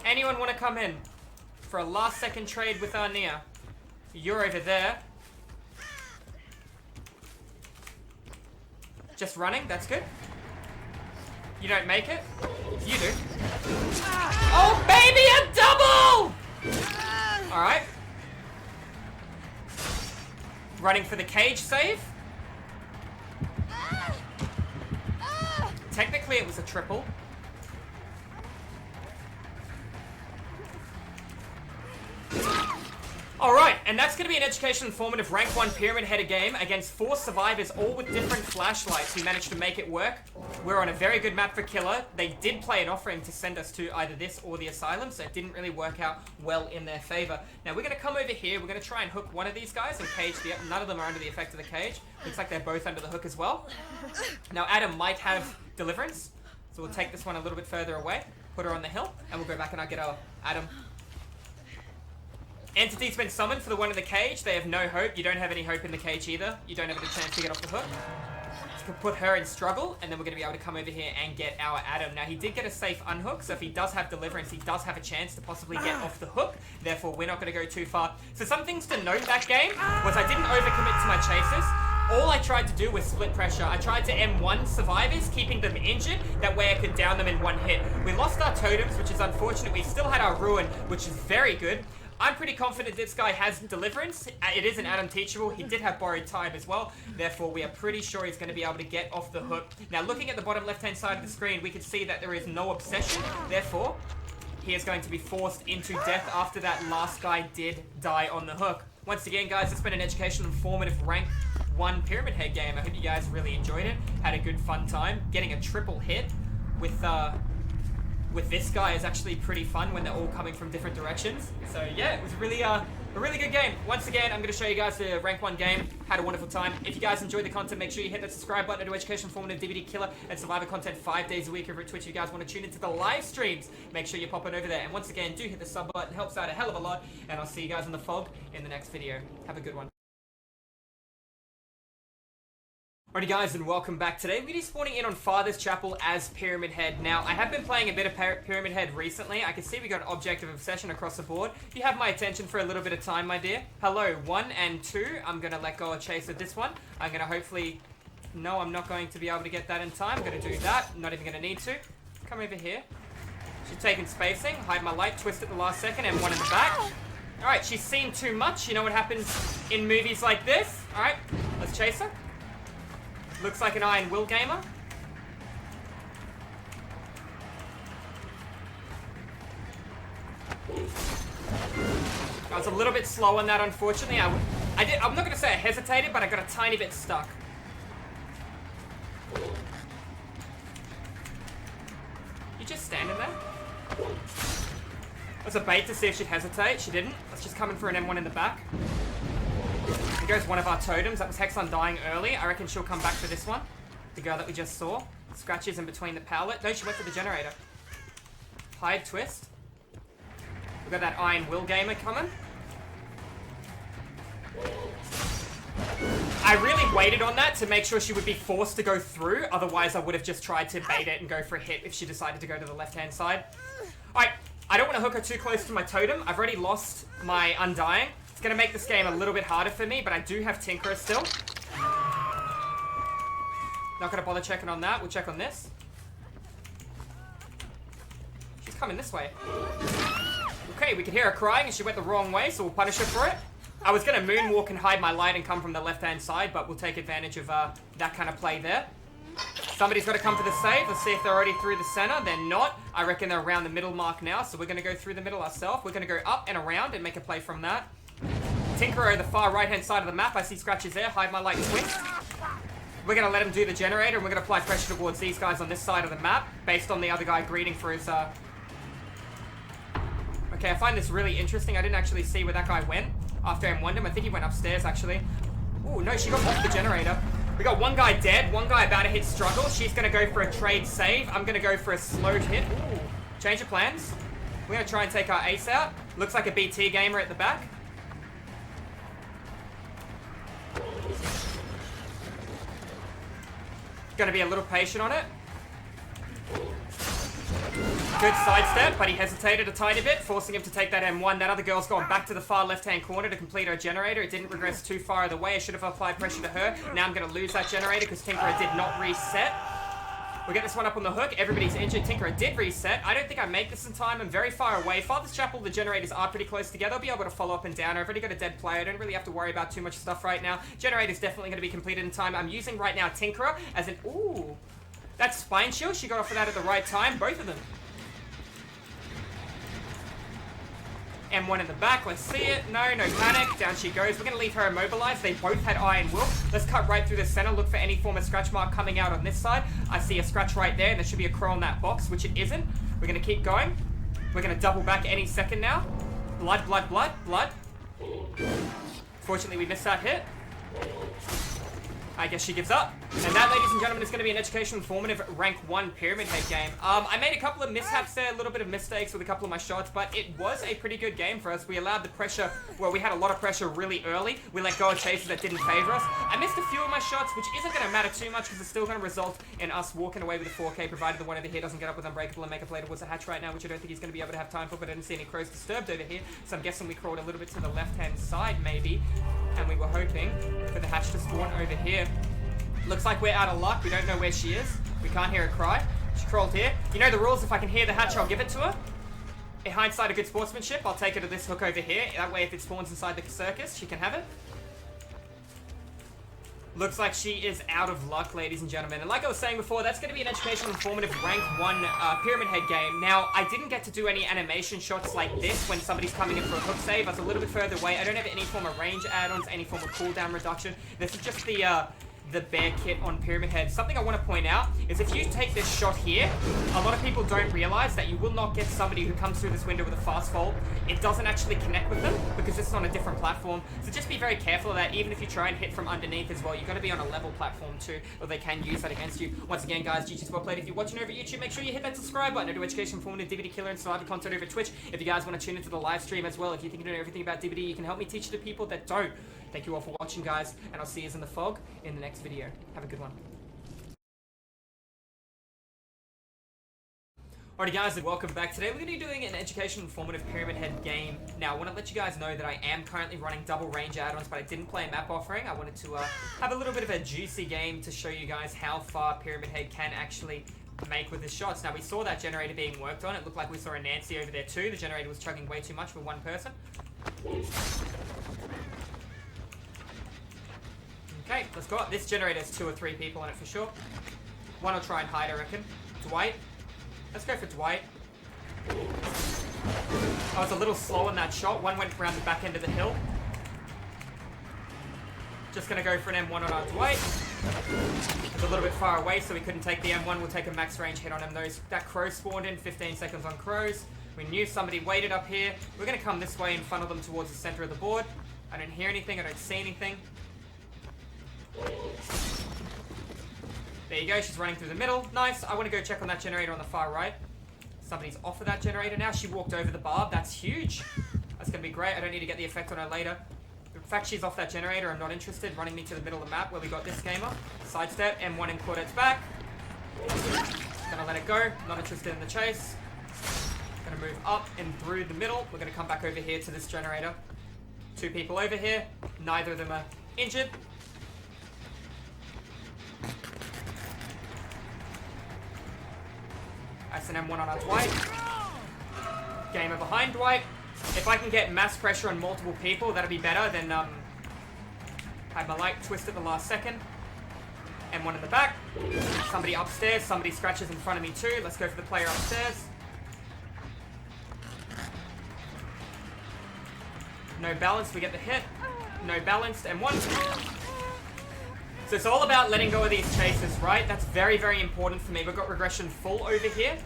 Anyone want to come in for a last-second trade with Arnia? You're over there. Just running, that's good. You don't make it? You do. Oh, baby, a double! Alright. Running for the cage save. Technically, it was a triple. Alright, and that's going to be an educational informative rank 1 pyramid header game against 4 survivors, all with different flashlights who managed to make it work. We're on a very good map for Killer. They did play an offering to send us to either this or the Asylum, so it didn't really work out well in their favor. Now we're going to come over here, we're going to try and hook one of these guys and cage the other. None of them are under the effect of the cage. Looks like they're both under the hook as well. Now Adam might have deliverance, so we'll take this one a little bit further away, put her on the hill, and we'll go back and I'll get our Adam. Entity's been summoned for the one in the cage. They have no hope. You don't have any hope in the cage either. You don't have a chance to get off the hook. So we'll put her in struggle, and then we're going to be able to come over here and get our Adam. Now, he did get a safe unhook, so if he does have deliverance, he does have a chance to possibly get off the hook. Therefore, we're not going to go too far. So some things to note that game was I didn't overcommit to my chases. All I tried to do was split pressure. I tried to M1 survivors, keeping them injured. That way I could down them in one hit. We lost our totems, which is unfortunate. We still had our ruin, which is very good. I'm pretty confident this guy has deliverance. It is an Adam teachable. He did have borrowed time as well. Therefore, we are pretty sure he's going to be able to get off the hook. Now, looking at the bottom left-hand side of the screen, we can see that there is no obsession. Therefore, he is going to be forced into death after that last guy did die on the hook. Once again, guys, it's been an educational, informative rank 1 pyramid head game. I hope you guys really enjoyed it. Had a good fun time. Getting a triple hit with this guy is actually pretty fun when they're all coming from different directions. So yeah, it was really a really good game. Once again, I'm going to show you guys the rank 1 game. Had a wonderful time. If you guys enjoyed the content, make sure you hit that subscribe button to Education Informative DVD Killer and Survivor content 5 days a week over at Twitch. If you guys want to tune into the live streams, make sure you pop it over there. And once again, do hit the sub button. It helps out a hell of a lot. And I'll see you guys in the fog in the next video. Have a good one. Alrighty guys, and welcome back. Today we're spawning in on Father's Chapel as Pyramid Head. Now, I have been playing a bit of Pyramid Head recently. I can see we got an object of obsession across the board. If you have my attention for a little bit of time, my dear. Hello, 1 and 2. I'm going to let go of chase with this one. I'm going to hopefully... No, I'm not going to be able to get that in time. I'm going to do that. I'm not even going to need to. Come over here. She's taking spacing. Hide my light. Twist at the last second. And 1 in the back. Alright, she's seen too much. You know what happens in movies like this? Alright, let's chase her. Looks like an Iron Will gamer. I was a little bit slow on that, unfortunately. I'm not going to say I hesitated, but I got a tiny bit stuck. You just standing there? That's a bait to see if she'd hesitate. She didn't. Let's just come in for an M1 in the back. Here goes one of our totems. That was Hexon dying early. I reckon she'll come back for this one. The girl that we just saw. Scratches in between the pallet. No, she went for the generator. Hide twist. We've got that Iron Will gamer coming. I really waited on that to make sure she would be forced to go through. Otherwise, I would have just tried to bait it and go for a hit if she decided to go to the left-hand side. Alright, I don't want to hook her too close to my totem. I've already lost my Undying. It's going to make this game a little bit harder for me, but I do have Tinkerer still. Not going to bother checking on that. We'll check on this. She's coming this way. Okay, we can hear her crying and she went the wrong way, so we'll punish her for it. I was going to moonwalk and hide my light and come from the left-hand side, but we'll take advantage of that kind of play there. Somebody's got to come for the save. Let's see if they're already through the center. They're not. I reckon they're around the middle mark now, so we're going to go through the middle ourselves. We're going to go up and around and make a play from that. Tinkerer, the far right-hand side of the map. I see scratches there. Hide my light twist. We're going to let him do the generator, and we're going to apply pressure towards these guys on this side of the map, based on the other guy greeting for his... Okay, I find this really interesting. I didn't actually see where that guy went after I M1'd him. I think he went upstairs, actually. Oh, no, she got off the generator. We got one guy dead, one guy about to hit struggle. She's going to go for a trade save. I'm going to go for a slowed hit. Ooh. Change of plans. We're going to try and take our ace out. Looks like a BT gamer at the back. Going to be a little patient on it. Good sidestep, but he hesitated a tiny bit, forcing him to take that M1. That other girl's gone back to the far left-hand corner to complete her generator. It didn't regress too far the way. I should have applied pressure to her. Now I'm going to lose that generator because Tinkerer did not reset. We'll get this one up on the hook. Everybody's injured. Tinkerer did reset. I don't think I make this in time. I'm very far away. Father's Chapel, the generators are pretty close together. I'll be able to follow up and down. I've already got a dead player. I don't really have to worry about too much stuff right now. Generator's definitely going to be completed in time. I'm using right now Tinkerer as an... Ooh. That spine shield. She got off of that at the right time. Both of them. M1 in the back, let's see it. No panic. Down she goes. We're going to leave her immobilized. They both had Iron Will. Let's cut right through the center. Look for any form of scratch mark coming out on this side. I see a scratch right there, and there should be a crow on that box, which it isn't. We're going to keep going. We're going to double back any second now. Blood, blood, blood, blood. Fortunately, we missed that hit. I guess she gives up. And that, ladies and gentlemen, is going to be an educational, informative, rank 1 Pyramid Head game. I made a couple of mishaps there, a little bit of mistakes with a couple of my shots, but it was a pretty good game for us. We allowed the pressure, well, we had a lot of pressure really early. We let go of chases that didn't favor us. I missed a few of my shots, which isn't going to matter too much because it's still going to result in us walking away with a 4K, provided the one over here doesn't get up with Unbreakable and make a play towards the hatch right now, which I don't think he's going to be able to have time for, but I didn't see any crows disturbed over here, so I'm guessing we crawled a little bit to the left-hand side, maybe, and we were hoping for the hatch to spawn over here. Looks like we're out of luck. We don't know where she is. We can't hear her cry. She crawled here. You know the rules. If I can hear the hatch, I'll give it to her. In hindsight of good sportsmanship, I'll take her to this hook over here. That way, if it spawns inside the circus, she can have it. Looks like she is out of luck, ladies and gentlemen. And like I was saying before, that's going to be an educational, informative, rank 1 Pyramid Head game. Now, I didn't get to do any animation shots like this when somebody's coming in for a hook save. I was a little bit further away. I don't have any form of range add-ons, any form of cooldown reduction. This is just the bear kit on Pyramid Head. Something I want to point out is if you take this shot here, a lot of people don't realize that you will not get somebody who comes through this window with a fast fall. It doesn't actually connect with them because this is on a different platform. So just be very careful of that. Even if you try and hit from underneath as well, you've got to be on a level platform too, or they can use that against you. Once again, guys, GG's well played. If you're watching over YouTube, make sure you hit that subscribe button. I do education, informative, DVD killer, and survivor content over Twitch. If you guys want to tune into the live stream as well, if you think you know everything about DVD, you can help me teach the people that don't. Thank you all for watching, guys, and I'll see you in the fog in the next video. Have a good one. Alrighty guys, and welcome back. Today we're going to be doing an educational, informative Pyramid Head game. Now I want to let you guys know that I am currently running double range add-ons, but I didn't play a map offering. I wanted to have a little bit of a juicy game to show you guys how far Pyramid Head can actually make with his shots. Now we saw that generator being worked on. It looked like we saw a Nancy over there too. The generator was chugging way too much for one person. Okay, let's go up. This generator has 2 or 3 people on it for sure. One will try and hide, I reckon. Dwight. Let's go for Dwight. I was a little slow on that shot. One went around the back end of the hill. Just going to go for an M1 on our Dwight. It's a little bit far away, so we couldn't take the M1. We'll take a max range hit on him. That crow spawned in. 15 seconds on crows. We knew somebody waited up here. We're going to come this way and funnel them towards the center of the board. I don't hear anything. I don't see anything. There you go, she's running through the middle. Nice. I want to go check on that generator on the far right. Somebody's off of that generator now. She walked over the barb. That's huge. That's going to be great. I don't need to get the effect on her later. In fact, she's off that generator. I'm not interested. Running me to the middle of the map where we got this gamer. Sidestep, M1 in Claudette's back. Gonna let it go. Not interested in the chase. Gonna move up and through the middle. We're gonna come back over here to this generator. 2 people over here. Neither of them are injured. That's an M1 on our Dwight. Gamer behind Dwight. If I can get mass pressure on multiple people, that'll be better than had my light twist at the last second. and one in the back. Somebody upstairs. Somebody scratches in front of me too. Let's go for the player upstairs. No balance. We get the hit. No balanced. And one. So it's all about letting go of these chases, right? That's very, very important for me. We've got regression full over here.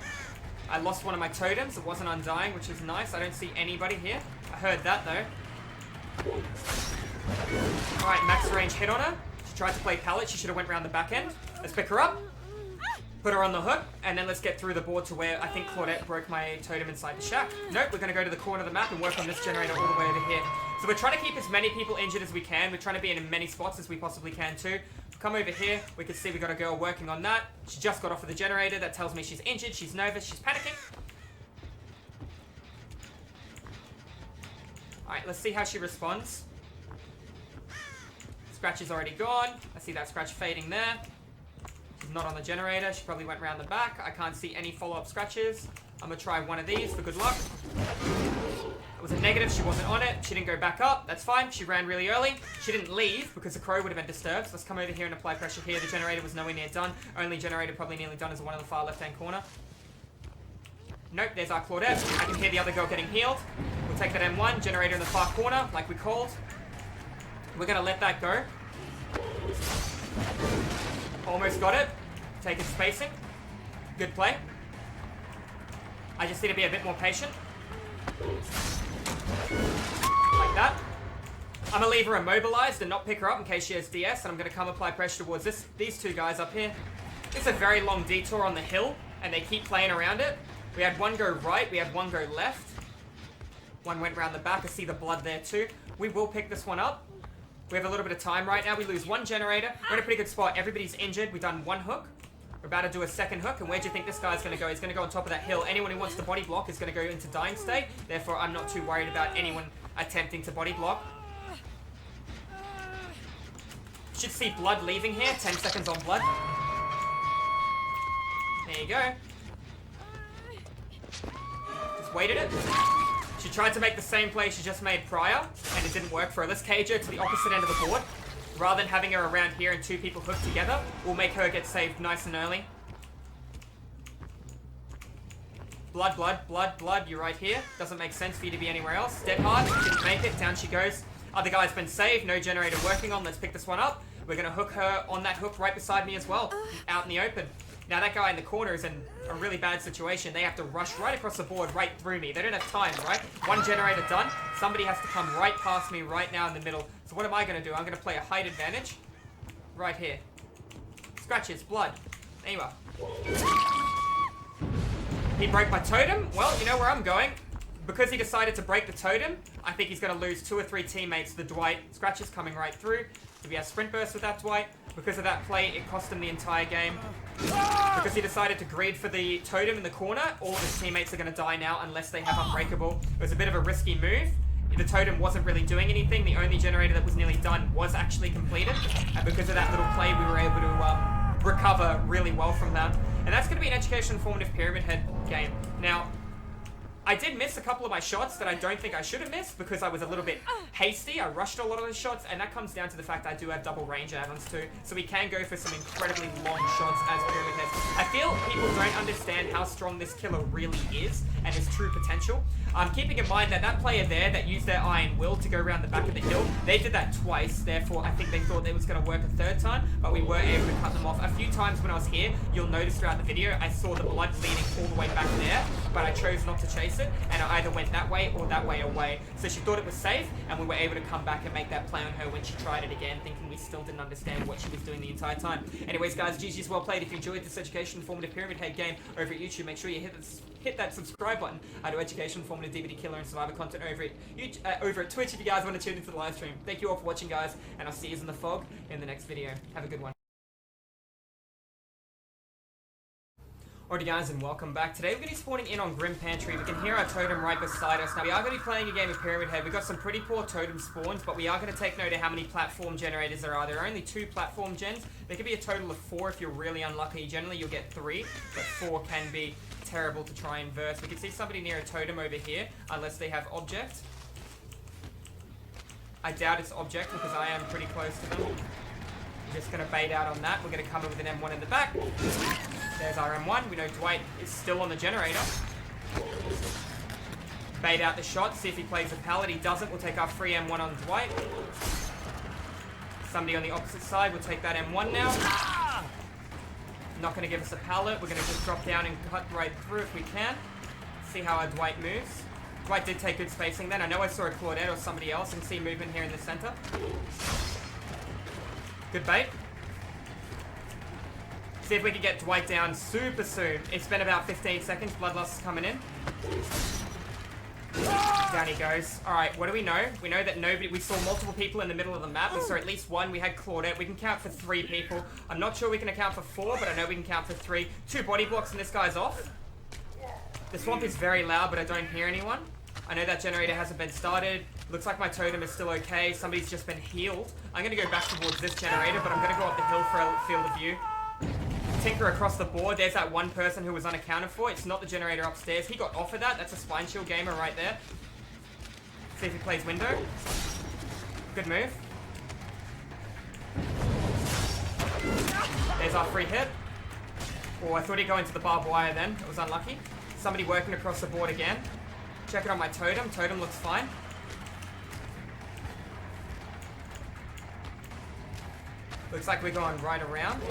I lost one of my totems. It wasn't undying, which is nice. I don't see anybody here. I heard that though. Alright, max range hit on her. She tried to play pallet. She should have went around the back end. Let's pick her up. Put her on the hook. And then let's get through the board to where I think Claudette broke my totem inside the shack. Nope, we're going to go to the corner of the map and work on this generator all the way over here. So we're trying to keep as many people injured as we can. We're trying to be in as many spots as we possibly can too. Come over here. We can see we got a girl working on that. She just got off of the generator. That tells me she's injured. She's nervous. She's panicking. Alright, let's see how she responds. Scratch is already gone. I see that scratch fading there. She's not on the generator. She probably went around the back. I can't see any follow-up scratches. I'm going to try one of these for good luck. It was a negative. She wasn't on it. She didn't go back up. That's fine. She ran really early. She didn't leave because the crow would have been disturbed. So let's come over here and apply pressure here. The generator was nowhere near done. Only generator probably nearly done is the one in the far left-hand corner. Nope, there's our Claudette. I can hear the other girl getting healed. We'll take that M1. Generator in the far corner, like we called. We're going to let that go. Almost got it. Take his spacing. Good play. I just need to be a bit more patient. Like that. I'm going to leave her immobilized and not pick her up in case she has DS. And I'm going to come apply pressure towards these two guys up here. It's a very long detour on the hill. And they keep playing around it. We had one go right. We had one go left. One went around the back. I see the blood there too. We will pick this one up. We have a little bit of time right now. We lose one generator. We're in a pretty good spot. Everybody's injured. We've done one hook. We're about to do a second hook. And where do you think this guy's going to go? He's going to go on top of that hill. Anyone who wants to body block is going to go into dying state. Therefore, I'm not too worried about anyone attempting to body block. Should see blood leaving here. 10 seconds on blood. There you go. Just waited it. She tried to make the same play she just made prior, and it didn't work for her. Let's cage her to the opposite end of the board. Rather than having her around here and two people hooked together, we'll make her get saved nice and early. Blood, blood, blood, blood. You're right here. Doesn't make sense for you to be anywhere else. Dead hard. Didn't make it. Down she goes. Other guy's been saved. No generator working on. Let's pick this one up. We're going to hook her on that hook right beside me as well. Out in the open. Now that guy in the corner is in a really bad situation. They have to rush right across the board, right through me. They don't have time, right? One generator done. Somebody has to come right past me right now in the middle. So what am I going to do? I'm going to play a height advantage. Right here. Scratches, blood. There you are. He broke my totem. Well, you know where I'm going. Because he decided to break the totem, I think he's going to lose 2 or 3 teammates to the Dwight. Scratches coming right through. Do we have sprint burst with that Dwight? Because of that play, it cost him the entire game. Because he decided to greed for the totem in the corner, all of his teammates are going to die now unless they have Unbreakable. It was a bit of a risky move. The totem wasn't really doing anything. The only generator that was nearly done was actually completed. And because of that little play, we were able to recover really well from that. And that's going to be an education formative pyramid head game. Now, I did miss a couple of my shots that I don't think I should have missed because I was a little bit hasty. I rushed a lot of those shots, and that comes down to the fact I do have double range add-ons too. So we can go for some incredibly long shots as pyramid heads. I feel people don't understand how strong this killer really is and his true potential. Keeping in mind that that player there that used their iron will to go around the back of the hill, they did that twice. Therefore, I think they thought it was going to work a third time, but we were able to cut them off. A few times when I was here, you'll notice throughout the video, I saw the blood bleeding all the way back there, but I chose not to chase it, and I either went that way or that way away. So she thought it was safe, and we were able to come back and make that play on her when she tried it again, thinking we still didn't understand what she was doing the entire time. Anyways, guys, GG's well played. If you enjoyed this education formative pyramid head game over at YouTube, make sure you hit that subscribe button. I do education formative DVD killer and survivor content over at Twitch if you guys want to tune into the live stream. Thank you all for watching, guys, and I'll see you in the fog in the next video. Have a good one. Alrighty guys, and welcome back. Today we're going to be spawning in on Grim Pantry. We can hear our totem right beside us. Now we are going to be playing a game of Pyramid Head. We've got some pretty poor totem spawns, but we are going to take note of how many platform generators there are. There are only 2 platform gens. There could be a total of 4 if you're really unlucky. Generally you'll get 3, but 4 can be terrible to try and verse. We can see somebody near a totem over here, unless they have object. I doubt it's object because I am pretty close to them. Just going to bait out on that. We're going to come in with an M1 in the back. There's our M1. We know Dwight is still on the generator. Bait out the shot. See if he plays a pallet. He doesn't. We'll take our free M1 on Dwight. Somebody on the opposite side. We'll take that M1 now. Not going to give us a pallet. We're going to just drop down and cut right through if we can. See how our Dwight moves. Dwight did take good spacing then. I know I saw a Claudette or somebody else and see movement here in the center. Good bait. See if we can get Dwight down super soon. It's been about 15 seconds. Bloodlust is coming in. Down he goes. Alright, what do we know? We know that we saw multiple people in the middle of the map. We saw at least one. We had Claudette. We can count for 3 people. I'm not sure we can account for 4, but I know we can count for 3. 2 body blocks and this guy's off. The swamp is very loud, but I don't hear anyone. I know that generator hasn't been started. Looks like my totem is still okay. Somebody's just been healed. I'm going to go back towards this generator, but I'm going to go up the hill for a field of view. Tinker across the board. There's that one person who was unaccounted for. It's not the generator upstairs. He got off of that. That's a spine shield gamer right there. See if he plays window. Good move. There's our free hit. Oh, I thought he'd go into the barbed wire then. It was unlucky. Somebody working across the board again. Check it on my totem. Totem looks fine. Looks like we're going right around.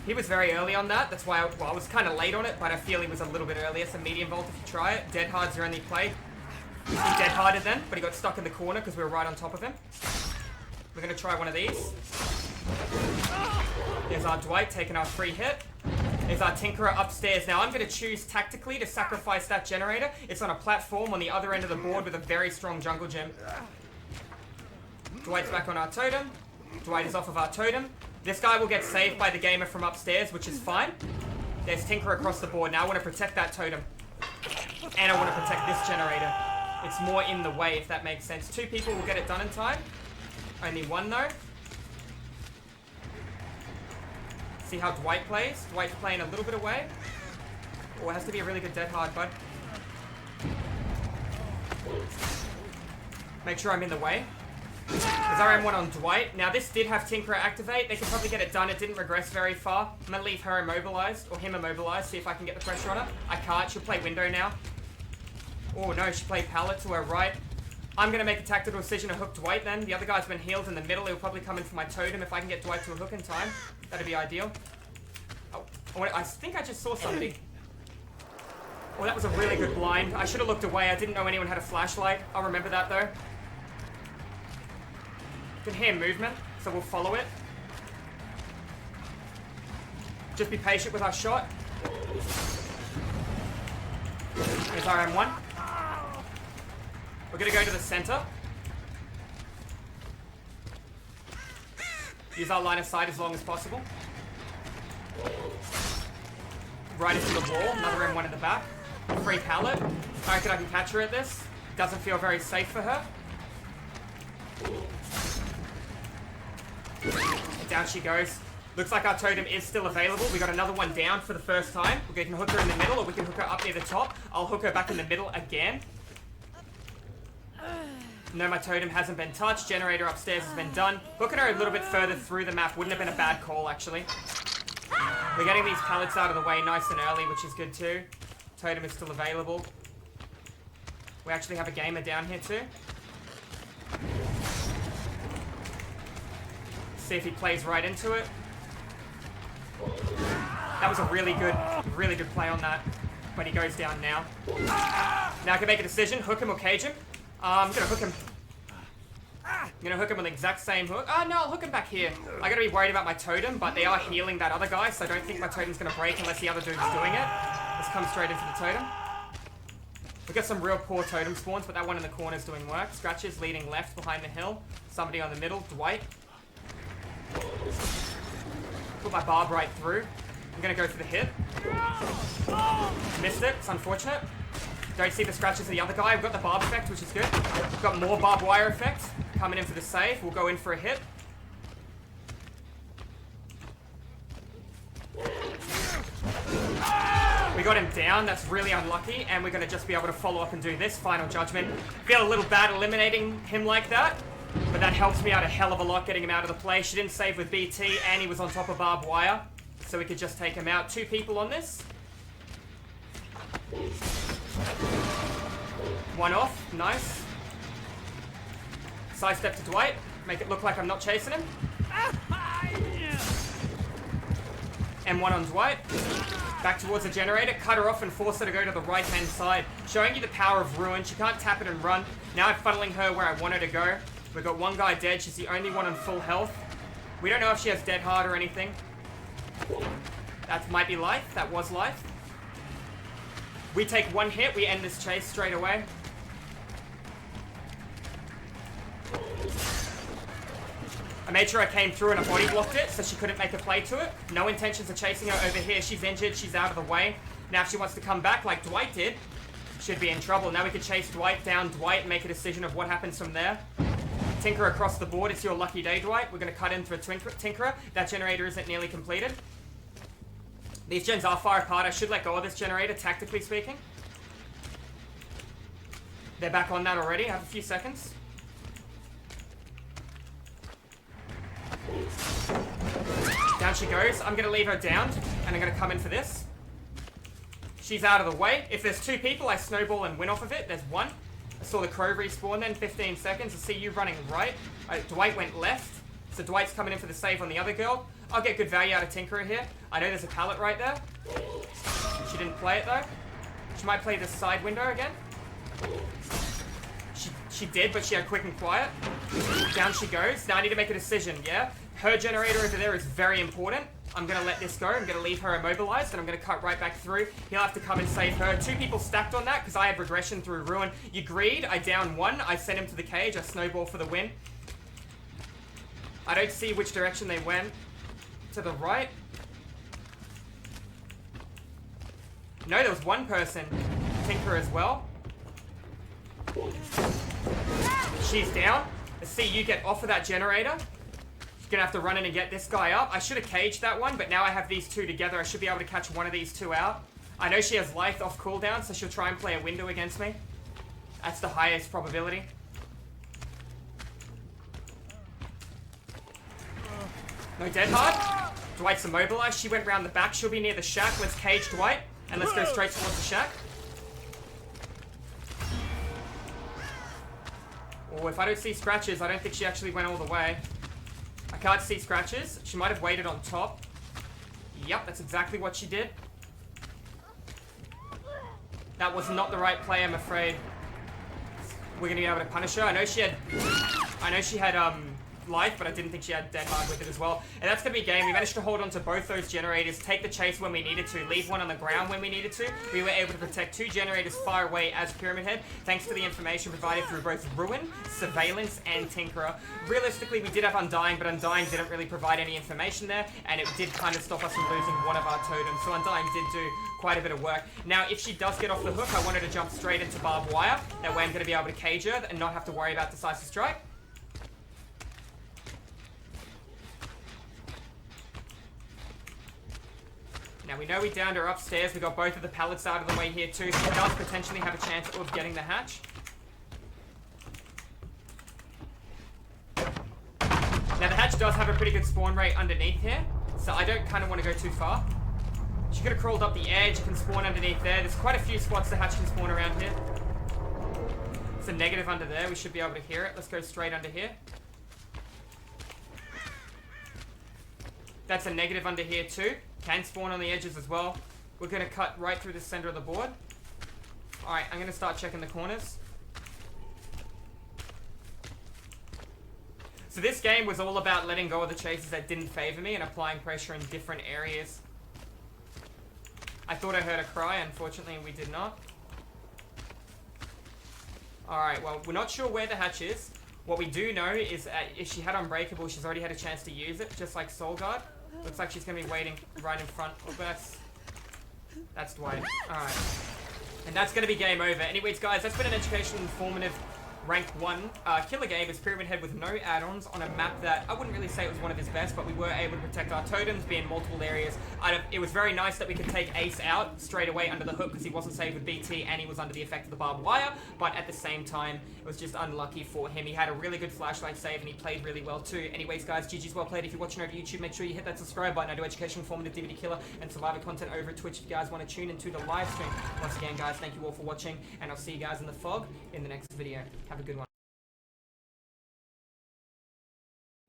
He was very early on that. That's why I was kind of late on it, but I feel he was a little bit earlier. So medium volt if you try it. Dead hard's your only play. He dead harded then, but he got stuck in the corner because we were right on top of him. We're going to try one of these. There's our Dwight taking our free hit. There's our Tinkerer upstairs. Now I'm going to choose tactically to sacrifice that generator. It's on a platform on the other end of the board with a very strong jungle gym. Dwight's back on our totem. Dwight is off of our totem. This guy will get saved by the gamer from upstairs, which is fine. There's Tinker across the board. Now I want to protect that totem. And I want to protect this generator. It's more in the way, if that makes sense. 2 people will get it done in time. Only 1 though. See how Dwight plays. Dwight's playing a little bit away. Oh, it has to be a really good dead hard, bud. Make sure I'm in the way. There's our M1 on Dwight. Now this did have Tinkerer activate. They could probably get it done. It didn't regress very far. I'm going to leave her immobilized, or him immobilized, see if I can get the pressure on her. I can't. She'll play window now. Oh no, she played pallet to her right. I'm going to make a tactical decision to hook Dwight then. The other guy's been healed in the middle. He'll probably come in for my totem. If I can get Dwight to a hook in time, that'd be ideal. Oh, I think I just saw somebody. Oh, that was a really good blind. I should have looked away. I didn't know anyone had a flashlight. I'll remember that though. You can hear movement, so we'll follow it. Just be patient with our shot. Here's our M1. We're going to go to the center. Use our line of sight as long as possible. Right into the wall. Another M1 in the back. Free pallet. I reckon I can catch her at this. Doesn't feel very safe for her. Down she goes. Looks like our totem is still available. We got another one down for the first time. We can hook her in the middle, or we can hook her up near the top. I'll hook her back in the middle again. No, my totem hasn't been touched. Generator upstairs has been done. Hooking her a little bit further through the map wouldn't have been a bad call, actually. We're getting these pallets out of the way nice and early, which is good too. Totem is still available. We actually have a gamer down here too. See if he plays right into it. That was a really good play on that. But he goes down now. Now I can make a decision, hook him or cage him. I'm gonna hook him. I'm gonna hook him with the exact same hook. Oh no, I'll hook him back here. I gotta be worried about my totem, but they are healing that other guy, so I don't think my totem's gonna break unless the other dude's doing it. Let's come straight into the totem. We've got some real poor totem spawns, but that one in the corner is doing work. Scratches leading left behind the hill. Somebody on the middle, Dwight. Put my barb right through. I'm gonna go for the hit. Missed it, it's unfortunate. Don't see the scratches of the other guy. We've got the barb effect, which is good. We've got more barbed wire effect. Coming in for the save. We'll go in for a hit. We got him down. That's really unlucky. And we're going to just be able to follow up and do this. Final judgment. Feel a little bad eliminating him like that. But that helps me out a hell of a lot getting him out of the play. She didn't save with BT, and he was on top of barbed wire. So we could just take him out. 2 people on this. 1 off. Nice. Sidestep to Dwight. Make it look like I'm not chasing him. M1 on Dwight. Back towards the generator. Cut her off and force her to go to the right-hand side. Showing you the power of Ruin. She can't tap it and run. Now I'm funneling her where I want her to go. We've got 1 guy dead. She's the only one on full health. We don't know if she has dead hard or anything. That might be life. That was life. We take 1 hit. We end this chase straight away. I made sure I came through and I body blocked it so she couldn't make a play to it. No intentions of chasing her over here. She's injured. She's out of the way. Now if she wants to come back like Dwight did, should be in trouble. Now we can chase Dwight down Dwight and make a decision of what happens from there. Tinker across the board. It's your lucky day, Dwight. We're going to cut in for a Tinkerer. That generator isn't nearly completed. These gens are far apart. I should let go of this generator, tactically speaking. They're back on that already. I have a few seconds. Down she goes. I'm going to leave her down, and I'm going to come in for this. She's out of the way. If there's 2 people, I snowball and win off of it. There's 1. I saw the crow respawn then, 15 seconds. I see you running right. Dwight went left. So Dwight's coming in for the save on the other girl. I'll get good value out of Tinkerer here. I know there's a pallet right there. She didn't play it though. She might play this side window again. She did, but she had quick and quiet. Down she goes. Now I need to make a decision, yeah? Her generator over there is very important. I'm going to let this go. I'm going to leave her immobilized, and I'm going to cut right back through. He'll have to come and save her. 2 people stacked on that because I had regression through Ruin. You greed. I down 1. I sent him to the cage. I snowball for the win. I don't see which direction they went. To the right. No, there was 1 person. Tinker as well. She's down. Let's see you get off of that generator. Gonna have to run in and get this guy up. I should have caged that one, but now I have these 2 together. I should be able to catch one of these 2 out. I know she has life off cooldown, so she'll try and play a window against me. That's the highest probability. No dead hard. Dwight's immobilized. She went round the back. She'll be near the shack. Let's cage Dwight, and let's go straight towards the shack. Oh, if I don't see scratches, I don't think she actually went all the way. I can't see scratches. She might have waited on top. Yep, that's exactly what she did. That was not the right play, I'm afraid. We're gonna be able to punish her. I know she had life, but I didn't think she had dead hard with it as well. And that's gonna be game. We managed to hold on to both those generators, take the chase when we needed to, leave 1 on the ground when we needed to. We were able to protect 2 generators far away as Pyramid Head, thanks to the information provided through both Ruin, Surveillance, and Tinkerer. Realistically, we did have Undying, but Undying didn't really provide any information there, and it did kind of stop us from losing 1 of our totems. So Undying did do quite a bit of work. Now, if she does get off the hook, I want her to jump straight into barbed wire. That way I'm gonna be able to cage her and not have to worry about decisive strike. Now we know we downed her upstairs. We got both of the pallets out of the way here too. She does potentially have a chance of getting the hatch. Now the hatch does have a pretty good spawn rate underneath here, so I don't kind of want to go too far. She could have crawled up the edge, can spawn underneath there. There's quite a few spots the hatch can spawn around here. It's a negative under there. We should be able to hear it. Let's go straight under here. That's a negative under here too. Can spawn on the edges as well. We're going to cut right through the center of the board. Alright, I'm going to start checking the corners. So this game was all about letting go of the chases that didn't favor me and applying pressure in different areas. I thought I heard a cry. Unfortunately, we did not. Alright, well, we're not sure where the hatch is. What we do know is that if she had Unbreakable, she's already had a chance to use it, just like Soul Guard. Looks like she's going to be waiting right in front. Oh, that's Dwight. Alright. And that's going to be game over. Anyways, guys, that's been an educational, informative rank 1 killer game is Pyramid Head with no add-ons on a map that I wouldn't really say it was one of his best, but we were able to protect our totems, be in multiple areas. It was very nice that we could take Ace out straight away under the hook because he wasn't saved with BT and he was under the effect of the barbed wire, but at the same time, it was just unlucky for him. He had a really good flashlight save and he played really well too. Anyways, guys, GG's well played. If you're watching over YouTube, make sure you hit that subscribe button. I do educational, informative, DVD killer, and survivor content over at Twitch if you guys want to tune into the live stream. Once again, guys, thank you all for watching, and I'll see you guys in the fog in the next video. Have a good one.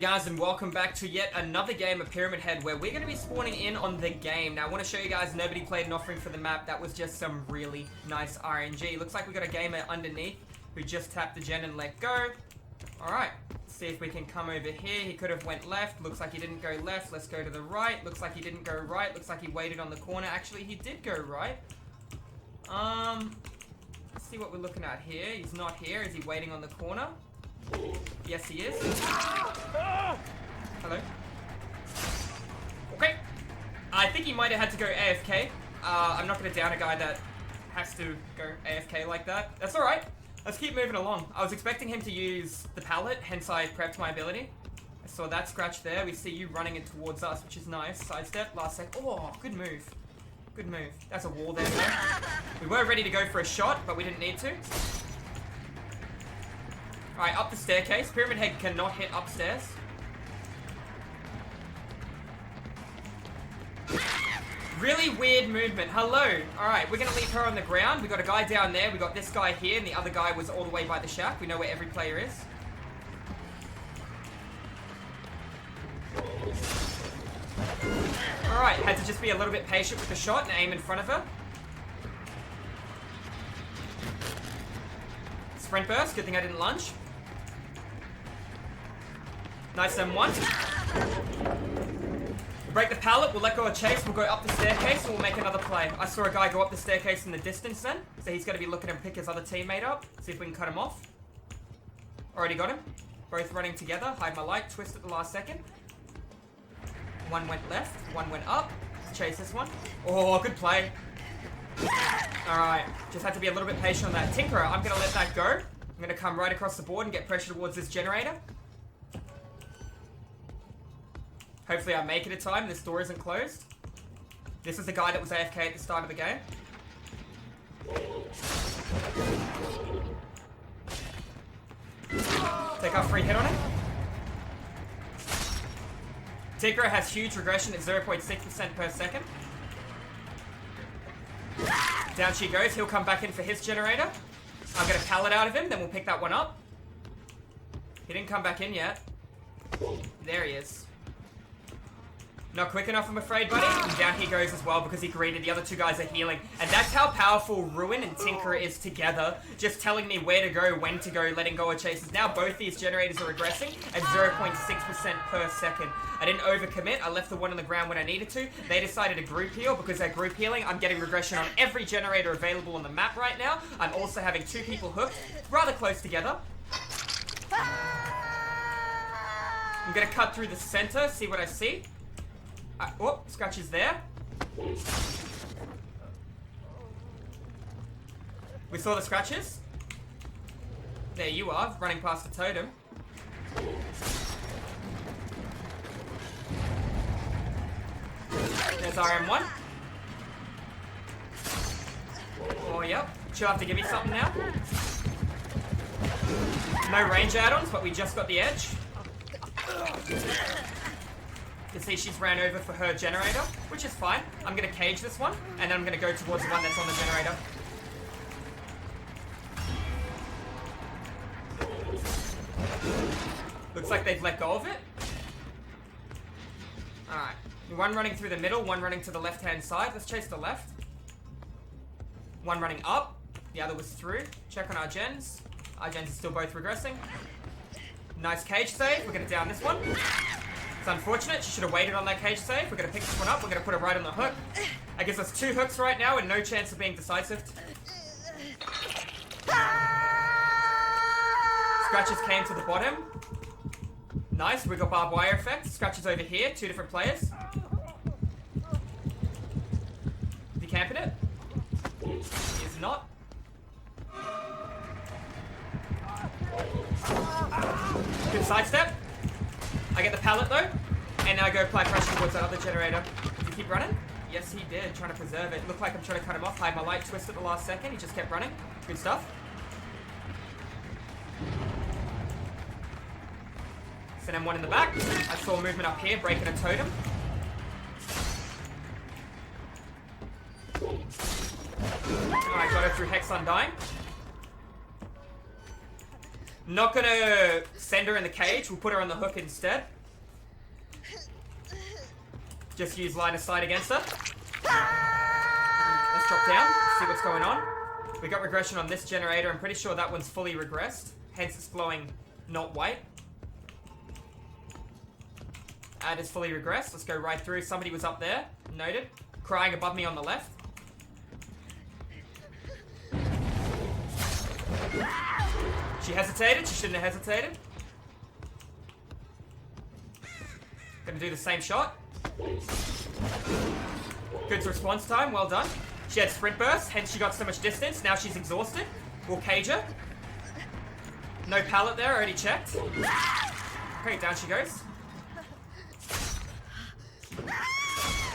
Guys, and welcome back to yet another game of Pyramid Head where we're going to be spawning in on the game. Now, I want to show you guys nobody played an offering for the map. That was just some really nice RNG. Looks like we got a gamer underneath who just tapped the gen and let go. Alright, let's see if we can come over here. He could have went left. Looks like he didn't go left. Let's go to the right. Looks like he didn't go right. Looks like he waited on the corner. Actually, he did go right. Let's see what we're looking at here. He's not here. Is he waiting on the corner? Yes, he is. Hello. Okay. I think he might have had to go AFK. I'm not going to down a guy that has to go AFK like that. That's alright. Let's keep moving along. I was expecting him to use the pallet, hence I prepped my ability. I saw that scratch there. We see you running it towards us, which is nice. Sidestep, last sec. Oh, good move. Good move. That's a wall there, though. We were ready to go for a shot, but we didn't need to. Alright, up the staircase. Pyramid Head cannot hit upstairs. Really weird movement. Hello. Alright, we're going to leave her on the ground. We got a guy down there. We got this guy here, and the other guy was all the way by the shack. We know where every player is. Alright, had to just be a little bit patient with the shot and aim in front of her. Sprint burst. Good thing I didn't lunge. Nice M1. We'll break the pallet, we'll let go of chase, we'll go up the staircase, and we'll make another play. I saw a guy go up the staircase in the distance then, so he's going to be looking to pick his other teammate up. See if we can cut him off. Already got him. Both running together. Hide my light, twist at the last second. One went left, one went up. Let's chase this one. Oh, good play. Alright, just had to be a little bit patient on that. Tinkerer, I'm going to let that go. I'm going to come right across the board and get pressure towards this generator. Hopefully I make it in time. This door isn't closed. This is the guy that was AFK at the start of the game. Take our free hit on it. Tinkerer has huge regression at 0.6% per second. Down she goes. He'll come back in for his generator. I'll get a pallet out of him, then we'll pick that one up. He didn't come back in yet. There he is. Not quick enough, I'm afraid, buddy. And down he goes as well because he greeted. The other two guys are healing. And that's how powerful Ruin and Tinkerer is together. Just telling me where to go, when to go, letting go of chases. Now both these generators are regressing at 0.6% per second. I didn't overcommit. I left the one on the ground when I needed to. They decided to group heal because they're group healing. I'm getting regression on every generator available on the map right now. I'm also having two people hooked rather close together. I'm going to cut through the center, see what I see. Oh, Scratch is there. We saw the scratches. There you are, running past the totem. There's RM1. Oh, yep. She'll have to give me something now. No range add-ons, but we just got the edge. You can see she's ran over for her generator, which is fine. I'm going to cage this one, and then I'm going to go towards the one that's on the generator. Looks like they've let go of it. Alright. One running through the middle, one running to the left-hand side. Let's chase the left. One running up. The other was through. Check on our gens. Our gens are still both regressing. Nice cage save. We're going to down this one. It's unfortunate. She should have waited on that cage save. We're going to pick this one up. We're going to put it right on the hook. That gives us two hooks right now and no chance of being decisive. Scratches came to the bottom. Nice. We got barbed wire effect. Scratches over here. Two different players. Is he camping it? He is not. Good sidestep. I get the pallet though. And now I go apply pressure towards that other generator. Did he keep running? Yes, he did. Trying to preserve it. Looked like I'm trying to cut him off. Hide my light. Twist at the last second. He just kept running. Good stuff. Send M1 in the back. I saw movement up here, breaking a totem. Alright, got her through Hex Undying. Not gonna send her in the cage. We'll put her on the hook instead. Just use line of sight against her. Let's drop down, see what's going on. We got regression on this generator. I'm pretty sure that one's fully regressed. Hence it's glowing not white. Ad is fully regressed. Let's go right through. Somebody was up there. Noted. Crying above me on the left. She hesitated. She shouldn't have hesitated. Gonna do the same shot. Good response time. Well done. She had sprint burst. Hence she got so much distance. Now she's exhausted. We'll cage her. No pallet there. Already checked. Okay, down she goes.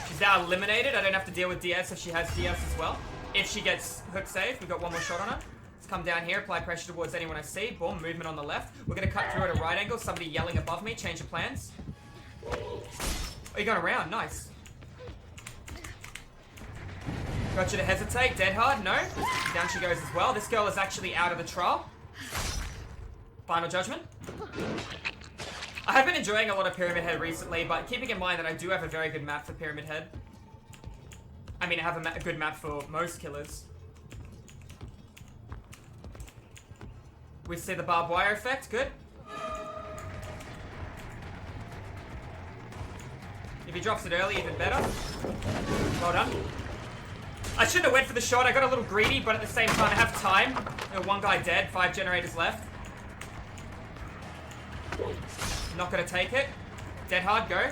She's now eliminated. I don't have to deal with DS if she has DS as well. If she gets hook saved, we've got one more shot on her. Let's come down here, apply pressure towards anyone I see. Boom, movement on the left. We're going to cut through at a right angle. Somebody yelling above me. Change of plans. Oh, you're going around. Nice. Got you to hesitate. Dead hard. No. Down she goes as well. This girl is actually out of the trial. Final judgment. I have been enjoying a lot of Pyramid Head recently, but keeping in mind that I do have a very good map for Pyramid Head. I mean, I have a good map for most killers. We see the barbed wire effect. Good. If he drops it early, even better. Well done. I shouldn't have went for the shot. I got a little greedy, but at the same time, I have time. One guy dead. 5 generators left. Not gonna take it. Dead hard, go.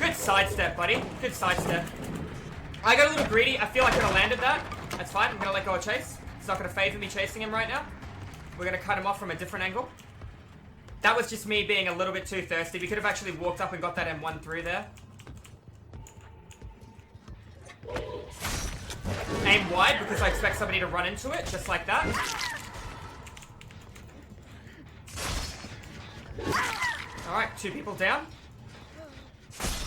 Good sidestep, buddy. Good sidestep. I got a little greedy. I feel I could have landed that. That's fine. I'm gonna let go of chase. It's not gonna favor me chasing him right now. We're gonna cut him off from a different angle. That was just me being a little bit too thirsty. We could have actually walked up and got that M1 through there. Aim wide because I expect somebody to run into it, just like that. Alright, 2 people down.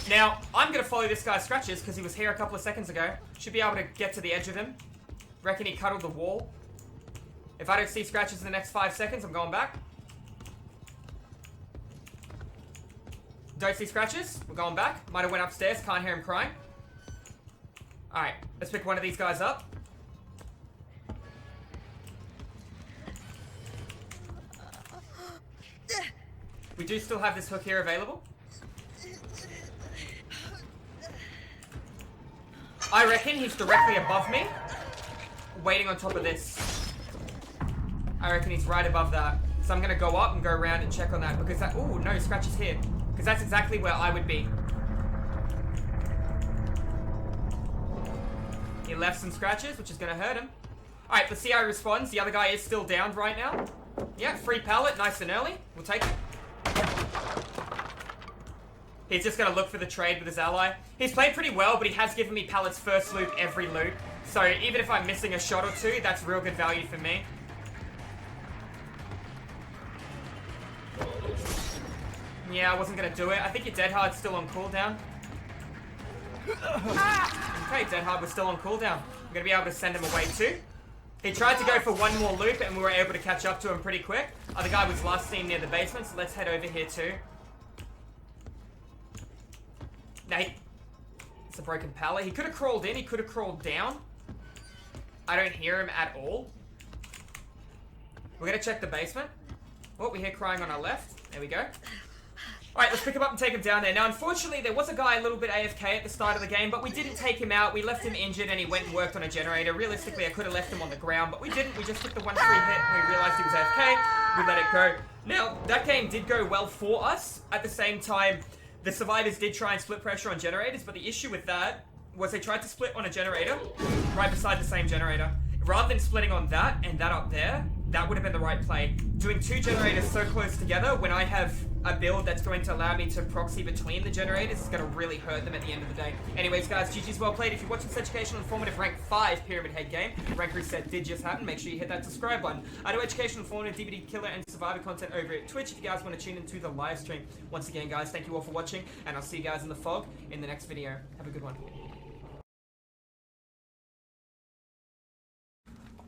Now, I'm going to follow this guy's scratches because he was here a couple of seconds ago. Should be able to get to the edge of him. Reckon he cuddled the wall. If I don't see scratches in the next 5 seconds, I'm going back. Don't see scratches, we're going back. Might have went upstairs, can't hear him crying. Alright, let's pick one of these guys up. We do still have this hook here available. I reckon he's directly above me, waiting on top of this. I reckon he's right above that. So I'm going to go up and go around and check on that because that... Ooh, no, scratches here. Because that's exactly where I would be. He left some scratches, which is going to hurt him. Alright, let's see how he responds. The other guy is still downed right now. Yeah, free pallet, nice and early. We'll take it. He's just going to look for the trade with his ally. He's played pretty well, but he has given me pallets first loop every loop. So even if I'm missing a shot or two, that's real good value for me. Yeah, I wasn't going to do it. I think your Dead Hard's still on cooldown. Okay, Dead Hard was still on cooldown. I'm going to be able to send him away too. He tried to go for one more loop and we were able to catch up to him pretty quick. Other guy was last seen near the basement, so let's head over here too. Now, it's a broken pallet. He could have crawled in, he could have crawled down. I don't hear him at all. We're going to check the basement. Oh, we hear crying on our left. There we go. Alright, let's pick him up and take him down there. Now, unfortunately, there was a guy a little bit AFK at the start of the game, but we didn't take him out. We left him injured and he went and worked on a generator. Realistically, I could have left him on the ground, but we didn't. We just took the 1-3 hit and we realized he was AFK. We let it go. Now, that game did go well for us. At the same time, the survivors did try and split pressure on generators, but the issue with that was they tried to split on a generator right beside the same generator. Rather than splitting on that and that up there, That would have been the right play. Doing 2 generators so close together when I have a build that's going to allow me to proxy between the generators is going to really hurt them at the end of the day. Anyways, guys, GG's well played. If you're watching this educational, informative, rank 5 Pyramid Head game, rank reset did just happen. Make sure you hit that subscribe button. I do educational, informative, DVD killer, and survivor content over at Twitch if you guys want to tune into the live stream. Once again, guys, thank you all for watching, and I'll see you guys in the fog in the next video. Have a good one.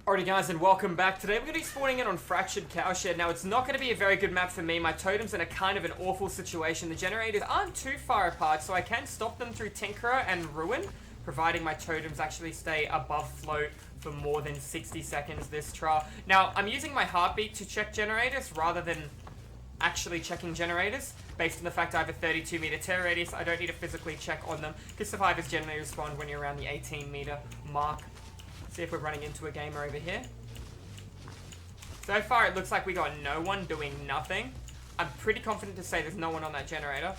Alrighty guys, and welcome back. Today we're going to be spawning in on Fractured Cowshed. Now it's not going to be a very good map for me. My totem's in a kind of an awful situation. The generators aren't too far apart, so I can stop them through Tinkerer and Ruin, providing my totems actually stay above float for more than 60 seconds this trial. Now, I'm using my heartbeat to check generators rather than actually checking generators. Based on the fact I have a 32 meter tear radius, I don't need to physically check on them, because survivors generally respond when you're around the 18 meter mark. See if we're running into a gamer over here. So far it looks like we got no one doing nothing. I'm pretty confident to say there's no one on that generator.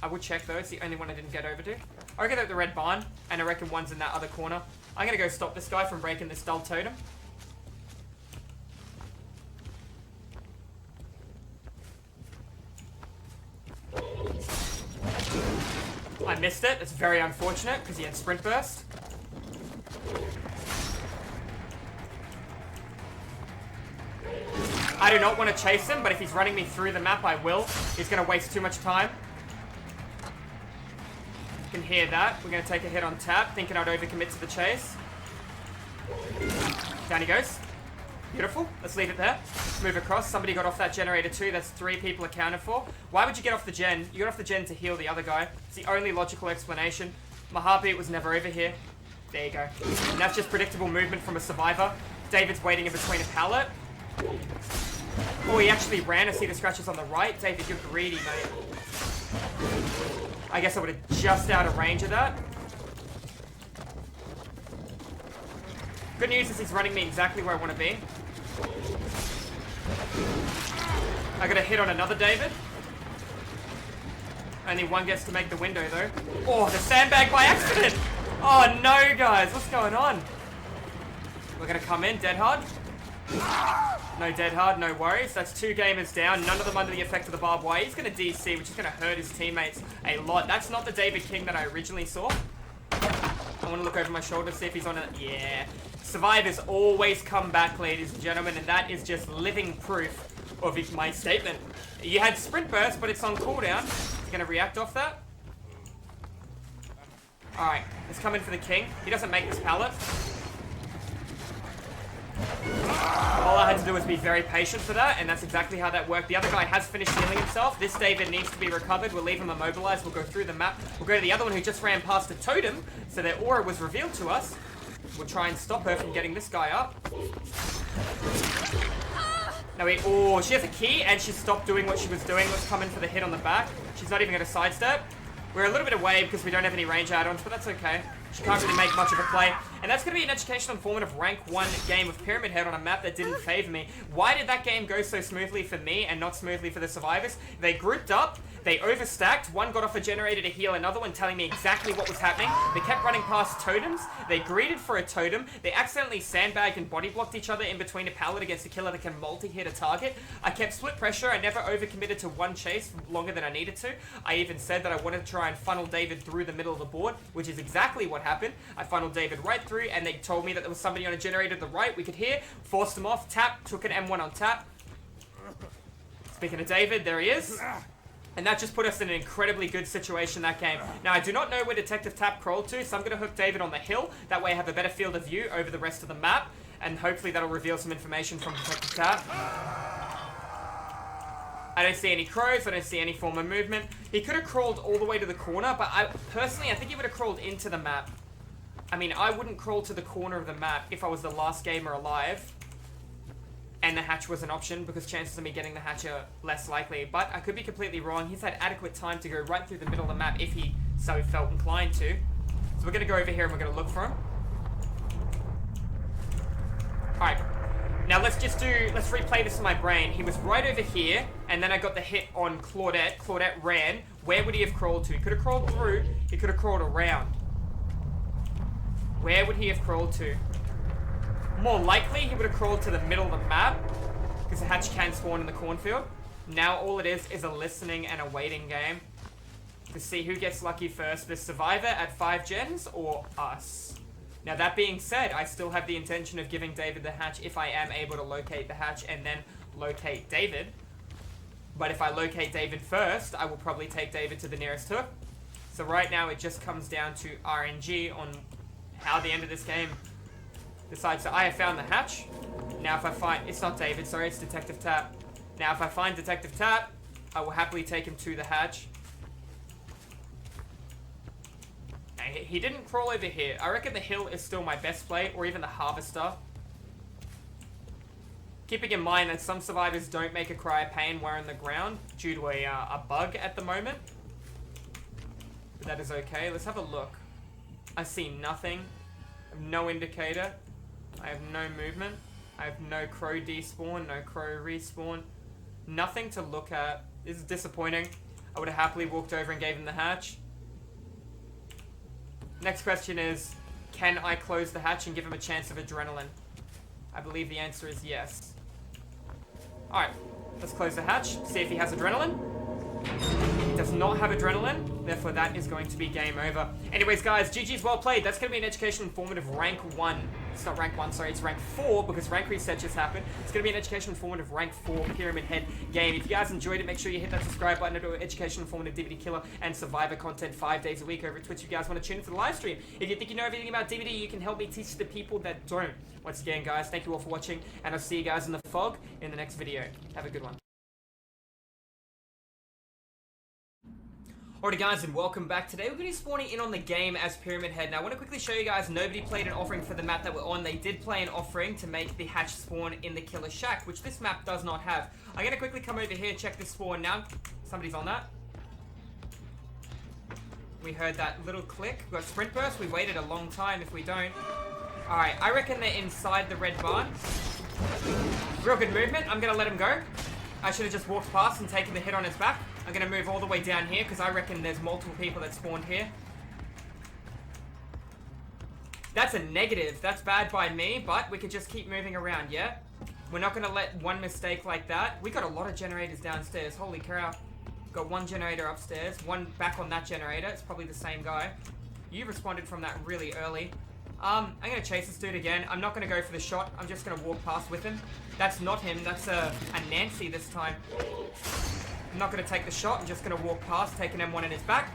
I will check though, it's the only one I didn't get over to. I reckon they're at the red barn, and I reckon one's in that other corner. I'm gonna go stop this guy from breaking this dull totem. I missed it, it's very unfortunate because he had sprint burst. I do not want to chase him, but if he's running me through the map, I will. He's going to waste too much time. You can hear that. We're going to take a hit on tap, thinking I'd overcommit to the chase. Down he goes. Beautiful. Let's leave it there. Move across. Somebody got off that generator too. That's 3 people accounted for. Why would you get off the gen? You got off the gen to heal the other guy. It's the only logical explanation. My heartbeat was never over here. There you go. And that's just predictable movement from a survivor. David's waiting in between a pallet. Oh, he actually ran. I see the scratches on the right. David, you're greedy, mate. I guess I would have just out of range of that. Good news is he's running me exactly where I want to be. I got a hit on another David. Only one gets to make the window, though. Oh, the sandbag by accident! Oh, no, guys. What's going on? We're going to come in. Dead hard. No dead hard, no worries. That's 2 gamers down, none of them under the effect of the barbed wire. He's going to DC, which is going to hurt his teammates a lot. That's not the David King that I originally saw. I want to look over my shoulder to see if he's on it. Yeah. Survivors always come back, ladies and gentlemen, and that is just living proof of my statement. You had sprint burst, but it's on cooldown. He's going to react off that. Alright, let's come in for the King. He doesn't make this pallet. All I had to do was be very patient for that, and that's exactly how that worked. The other guy has finished healing himself. This David needs to be recovered. We'll leave him immobilized. We'll go through the map. We'll go to the other one who just ran past a totem, so their aura was revealed to us. We'll try and stop her from getting this guy up. No, oh, she has a key, and she stopped doing what she was doing. Let's come in for the hit on the back. She's not even going to sidestep. We're a little bit away because we don't have any range add-ons, but that's okay. She can't really make much of a play. And that's going to be an educational, informative rank 1 game of Pyramid Head on a map that didn't favor me. Why did that game go so smoothly for me and not smoothly for the survivors? They grouped up, they overstacked, one got off a generator to heal another one, telling me exactly what was happening. They kept running past totems, they greeted for a totem, they accidentally sandbagged and body blocked each other in between a pallet against a killer that can multi-hit a target. I kept split pressure, I never overcommitted to one chase longer than I needed to. I even said that I wanted to try and funnel David through the middle of the board, which is exactly what happened. I funneled David right through, and they told me that there was somebody on a generator to the right we could hear. Forced him off, tap, took an M1 on tap. Speaking of David, there he is. And that just put us in an incredibly good situation that game. Now, I do not know where Detective Tap crawled to, so I'm going to hook David on the hill. That way I have a better field of view over the rest of the map. And hopefully that'll reveal some information from Detective Tap. I don't see any crows, I don't see any form of movement. He could have crawled all the way to the corner, but personally, I think he would have crawled into the map. I mean, I wouldn't crawl to the corner of the map if I was the last gamer alive and the hatch was an option, because chances of me getting the hatch are less likely. But I could be completely wrong. He's had adequate time to go right through the middle of the map if he so felt inclined to. So we're going to go over here and we're going to look for him. Alright. Now let's replay this in my brain. He was right over here, and then I got the hit on Claudette. Claudette ran. Where would he have crawled to? He could have crawled through. He could have crawled around. Where would he have crawled to? More likely, he would have crawled to the middle of the map, because the hatch can spawn in the cornfield. Now all it is a listening and a waiting game to see who gets lucky first, the survivor at 5 gens or us. Now that being said, I still have the intention of giving David the hatch if I am able to locate the hatch and then locate David. But if I locate David first, I will probably take David to the nearest hook. So right now it just comes down to RNG on how the end of this game decides. So I have found the hatch. Now if I find... It's not David, sorry, it's Detective Tap. Now if I find Detective Tap, I will happily take him to the hatch. He didn't crawl over here. I reckon the hill is still my best play, or even the harvester. Keeping in mind that some survivors don't make a cry of pain wearing the ground due to a bug at the moment. But that is okay. Let's have a look. I see nothing. I have no indicator. I have no movement. I have no crow despawn, no crow respawn. Nothing to look at. This is disappointing. I would have happily walked over and gave him the hatch. Next question is, can I close the hatch and give him a chance of adrenaline? I believe the answer is yes. Alright, let's close the hatch, see if he has adrenaline. He does not have adrenaline, therefore that is going to be game over. Anyways guys, GG's well played. That's going to be an education informative rank 1. It's not rank 1, sorry, it's rank 4 because rank reset just happened. It's going to be an education informative rank 4 Pyramid Head game. If you guys enjoyed it, make sure you hit that subscribe button to do education informative DVD killer and survivor content 5 days a week over at Twitch. If you guys want to tune into the live stream. If you think you know everything about DVD, you can help me teach the people that don't. Once again guys, thank you all for watching and I'll see you guys in the fog in the next video. Have a good one. Alrighty guys, and welcome back. Today we're going to be spawning in on the game as Pyramid Head. Now I want to quickly show you guys, nobody played an offering for the map that we're on. They did play an offering to make the hatch spawn in the Killer Shack, which this map does not have. I'm going to quickly come over here and check this spawn now. Somebody's on that. We heard that little click. We've got sprint burst. We waited a long time if we don't. Alright, I reckon they're inside the red barn. Real good movement. I'm going to let him go. I should have just walked past and taken the hit on his back. I'm going to move all the way down here because I reckon there's multiple people that spawned here. That's a negative. That's bad by me, but we could just keep moving around, yeah? We're not going to let one mistake like that. We got a lot of generators downstairs. Holy cow. Got one generator upstairs, one back on that generator. It's probably the same guy. You responded from that really early. I'm going to chase this dude again. I'm not going to go for the shot. I'm just going to walk past with him. That's not him. That's a Nancy this time. I'm not going to take the shot. I'm just going to walk past, take an M1 in his back.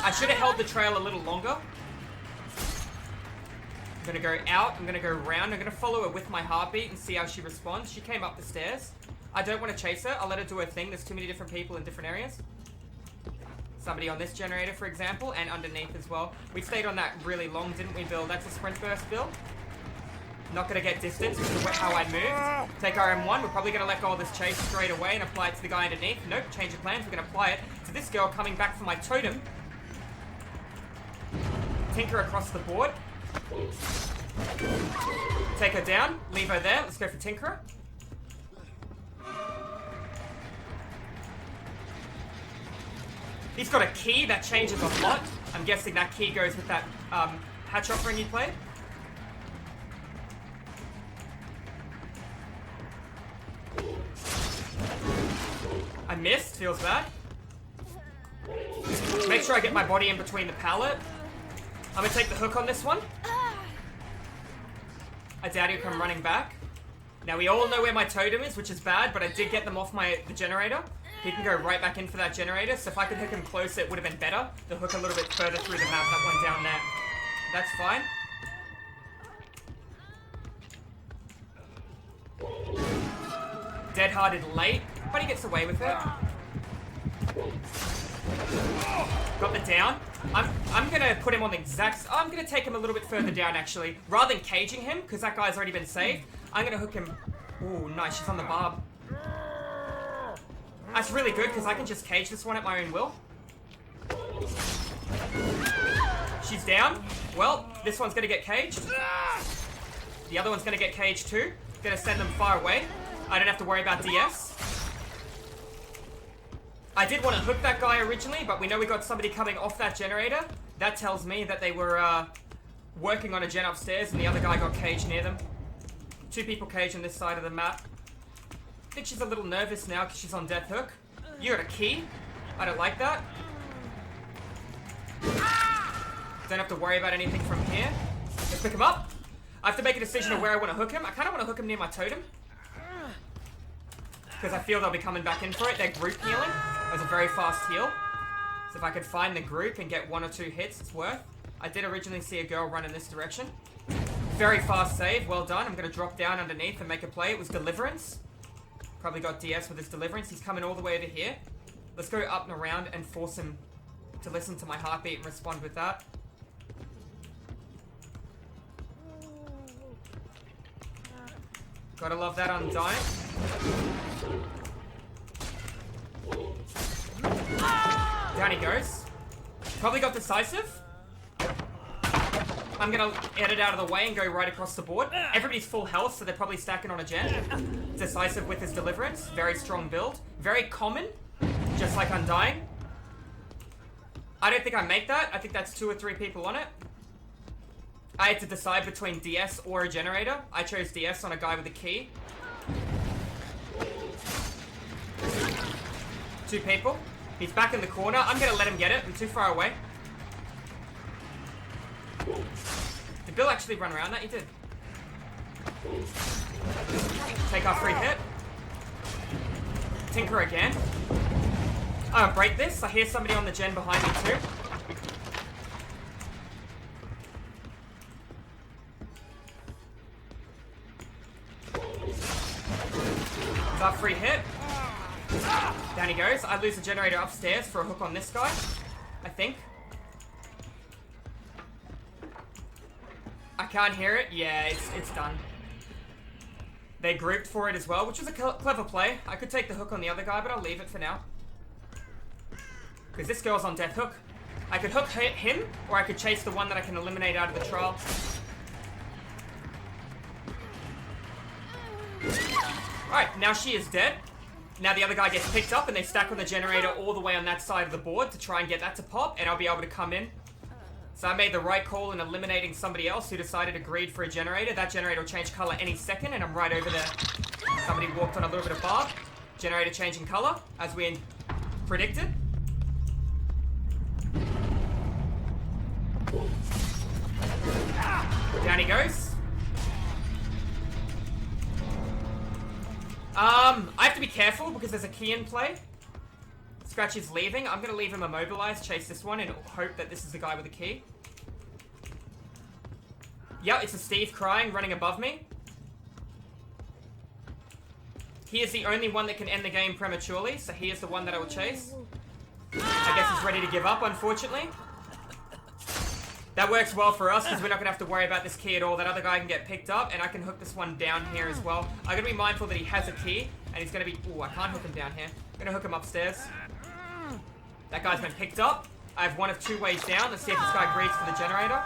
I should have held the trail a little longer. I'm going to go out. I'm going to go around. I'm going to follow her with my heartbeat and see how she responds. She came up the stairs. I don't want to chase her. I'll let her do her thing. There's too many different people in different areas. Somebody on this generator, for example, and underneath as well. We stayed on that really long, didn't we, Bill? That's a sprint burst, Bill. Not going to get distance because of how I moved. Take our M1. We're probably going to let go of this chase straight away and apply it to the guy underneath. Nope, change of plans. We're going to apply it to this girl coming back from my totem. Tinker across the board. Take her down. Leave her there. Let's go for Tinkerer. He's got a key that changes a lot. I'm guessing that key goes with that hatch offering you played. I missed, feels bad. Make sure I get my body in between the pallet. I'm gonna take the hook on this one. I doubt he'll come running back. Now we all know where my totem is, which is bad, but I did get them off the generator. He can go right back in for that generator, so if I could hook him closer, it would have been better. The hook a little bit further through the map, that one down there. That's fine. Dead-hearted late, but he gets away with it. Got the down. I'm gonna put him on the exact... I'm gonna take him a little bit further down, actually. Rather than caging him, because that guy's already been saved, I'm gonna hook him... Ooh, nice, she's on the barb. That's really good, because I can just cage this one at my own will. She's down. Well, this one's gonna get caged. The other one's gonna get caged too. Gonna send them far away. I don't have to worry about DS. I did want to hook that guy originally, but we know we got somebody coming off that generator. That tells me that they were working on a gen upstairs, and the other guy got caged near them. 2 people caged on this side of the map. I think she's a little nervous now because she's on death hook. You got a key? I don't like that. Don't have to worry about anything from here. Let's pick him up. I have to make a decision of where I want to hook him. I kind of want to hook him near my totem, because I feel they'll be coming back in for it. They're group healing. There's a very fast heal. So if I could find the group and get 1 or 2 hits, it's worth. I did originally see a girl run in this direction. Very fast save. Well done. I'm going to drop down underneath and make a play. It was Deliverance. Probably got DS with his Deliverance. He's coming all the way over here. Let's go up and around and force him to listen to my heartbeat and respond with that. Gotta love that Undying. Down he goes. Probably got Decisive. I'm gonna edit out of the way and go right across the board. Everybody's full health, so they're probably stacking on a gen. Decisive with his Deliverance. Very strong build. Very common. Just like Undying. I don't think I make that. I think that's 2 or 3 people on it. I had to decide between DS or a generator. I chose DS on a guy with a key. 2 people. He's back in the corner. I'm gonna let him get it. I'm too far away. Did Bill actually run around that? He did. Take our free hit. Tinker again. Break this. I hear somebody on the gen behind me too. It's our free hit. Down he goes. I lose the generator upstairs for a hook on this guy, I think. I can't hear it. Yeah, it's done. They grouped for it as well, which was a clever play. I could take the hook on the other guy, but I'll leave it for now. Because this girl's on death hook. I could hook him, or I could chase the one that I can eliminate out of the trial. Alright, now she is dead. Now the other guy gets picked up and they stack on the generator all the way on that side of the board to try and get that to pop, and I'll be able to come in. So I made the right call in eliminating somebody else who decided agreed for a generator. That generator will change color any second, and I'm right over there. Somebody walked on a little bit of barb. Generator changing color, as we predicted. Down he goes. I have to be careful because there's a key in play. Scratch is leaving. I'm going to leave him immobilized, chase this one, and hope that this is the guy with the key. Yep, it's a Steve crying, running above me. He is the only one that can end the game prematurely, so he is the one that I will chase. I guess he's ready to give up, unfortunately. That works well for us, because we're not going to have to worry about this key at all. That other guy can get picked up, and I can hook this one down here as well. I'm going to be mindful that he has a key, and he's going to be... Ooh, I can't hook him down here. I'm going to hook him upstairs. That guy's been picked up. I have 1 of 2 ways down. Let's see if this guy agrees for the generator.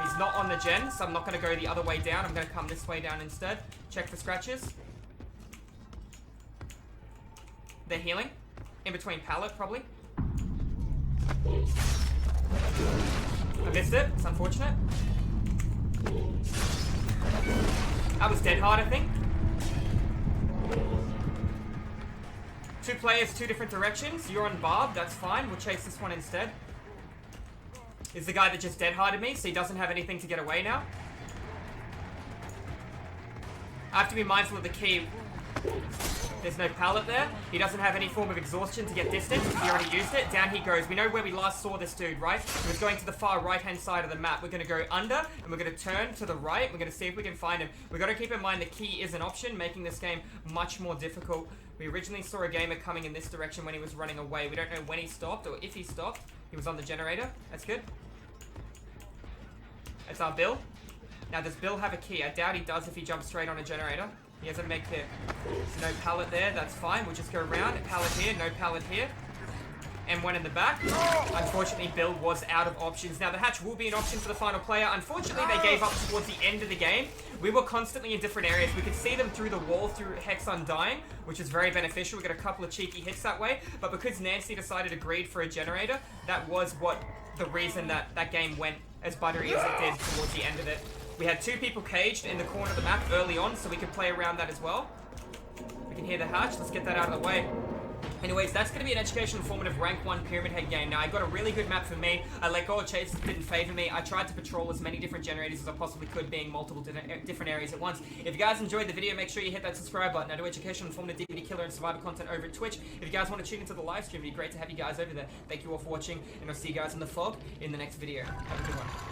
He's not on the gen, so I'm not going to go the other way down. I'm going to come this way down instead. Check for scratches. They're healing. In between pallet, probably. I missed it. It's unfortunate. That was dead hard, I think. 2 players, 2 different directions. You're on Barb. That's fine. We'll chase this one instead. Is the guy that just dead-harded me, so he doesn't have anything to get away now. I have to be mindful of the key. There's no pallet there. He doesn't have any form of exhaustion to get distance. He already used it. Down he goes. We know where we last saw this dude, right? He was going to the far right-hand side of the map. We're going to go under, and we're going to turn to the right. We're going to see if we can find him. We've got to keep in mind the key is an option, making this game much more difficult. We originally saw a gamer coming in this direction when he was running away. We don't know when he stopped, or if he stopped. He was on the generator. That's good. That's our Bill. Now, does Bill have a key? I doubt he does if he jumps straight on a generator. He has a med kit. No pallet there, that's fine. We'll just go around. A pallet here, no pallet here. And one in the back. Unfortunately, Bill was out of options. Now, the hatch will be an option for the final player. Unfortunately, they gave up towards the end of the game. We were constantly in different areas. We could see them through the wall through Hex Undying, which is very beneficial. We got a couple of cheeky hits that way. But because Nancy decided agreed for a generator, that was what the reason that that game went as buttery as it did towards the end of it. We had 2 people caged in the corner of the map early on, so we could play around that as well. We can hear the hatch. Let's get that out of the way. Anyways, that's going to be an educational formative rank 1 Pyramid Head game. Now, I got a really good map for me. I let go of chases that didn't favor me. I tried to patrol as many different generators as I possibly could, being multiple different areas at once. If you guys enjoyed the video, make sure you hit that subscribe button. I do educational, informative, DVD killer, and survivor content over at Twitch. If you guys want to tune into the live stream, it'd be great to have you guys over there. Thank you all for watching, and I'll see you guys in the fog in the next video. Have a good one.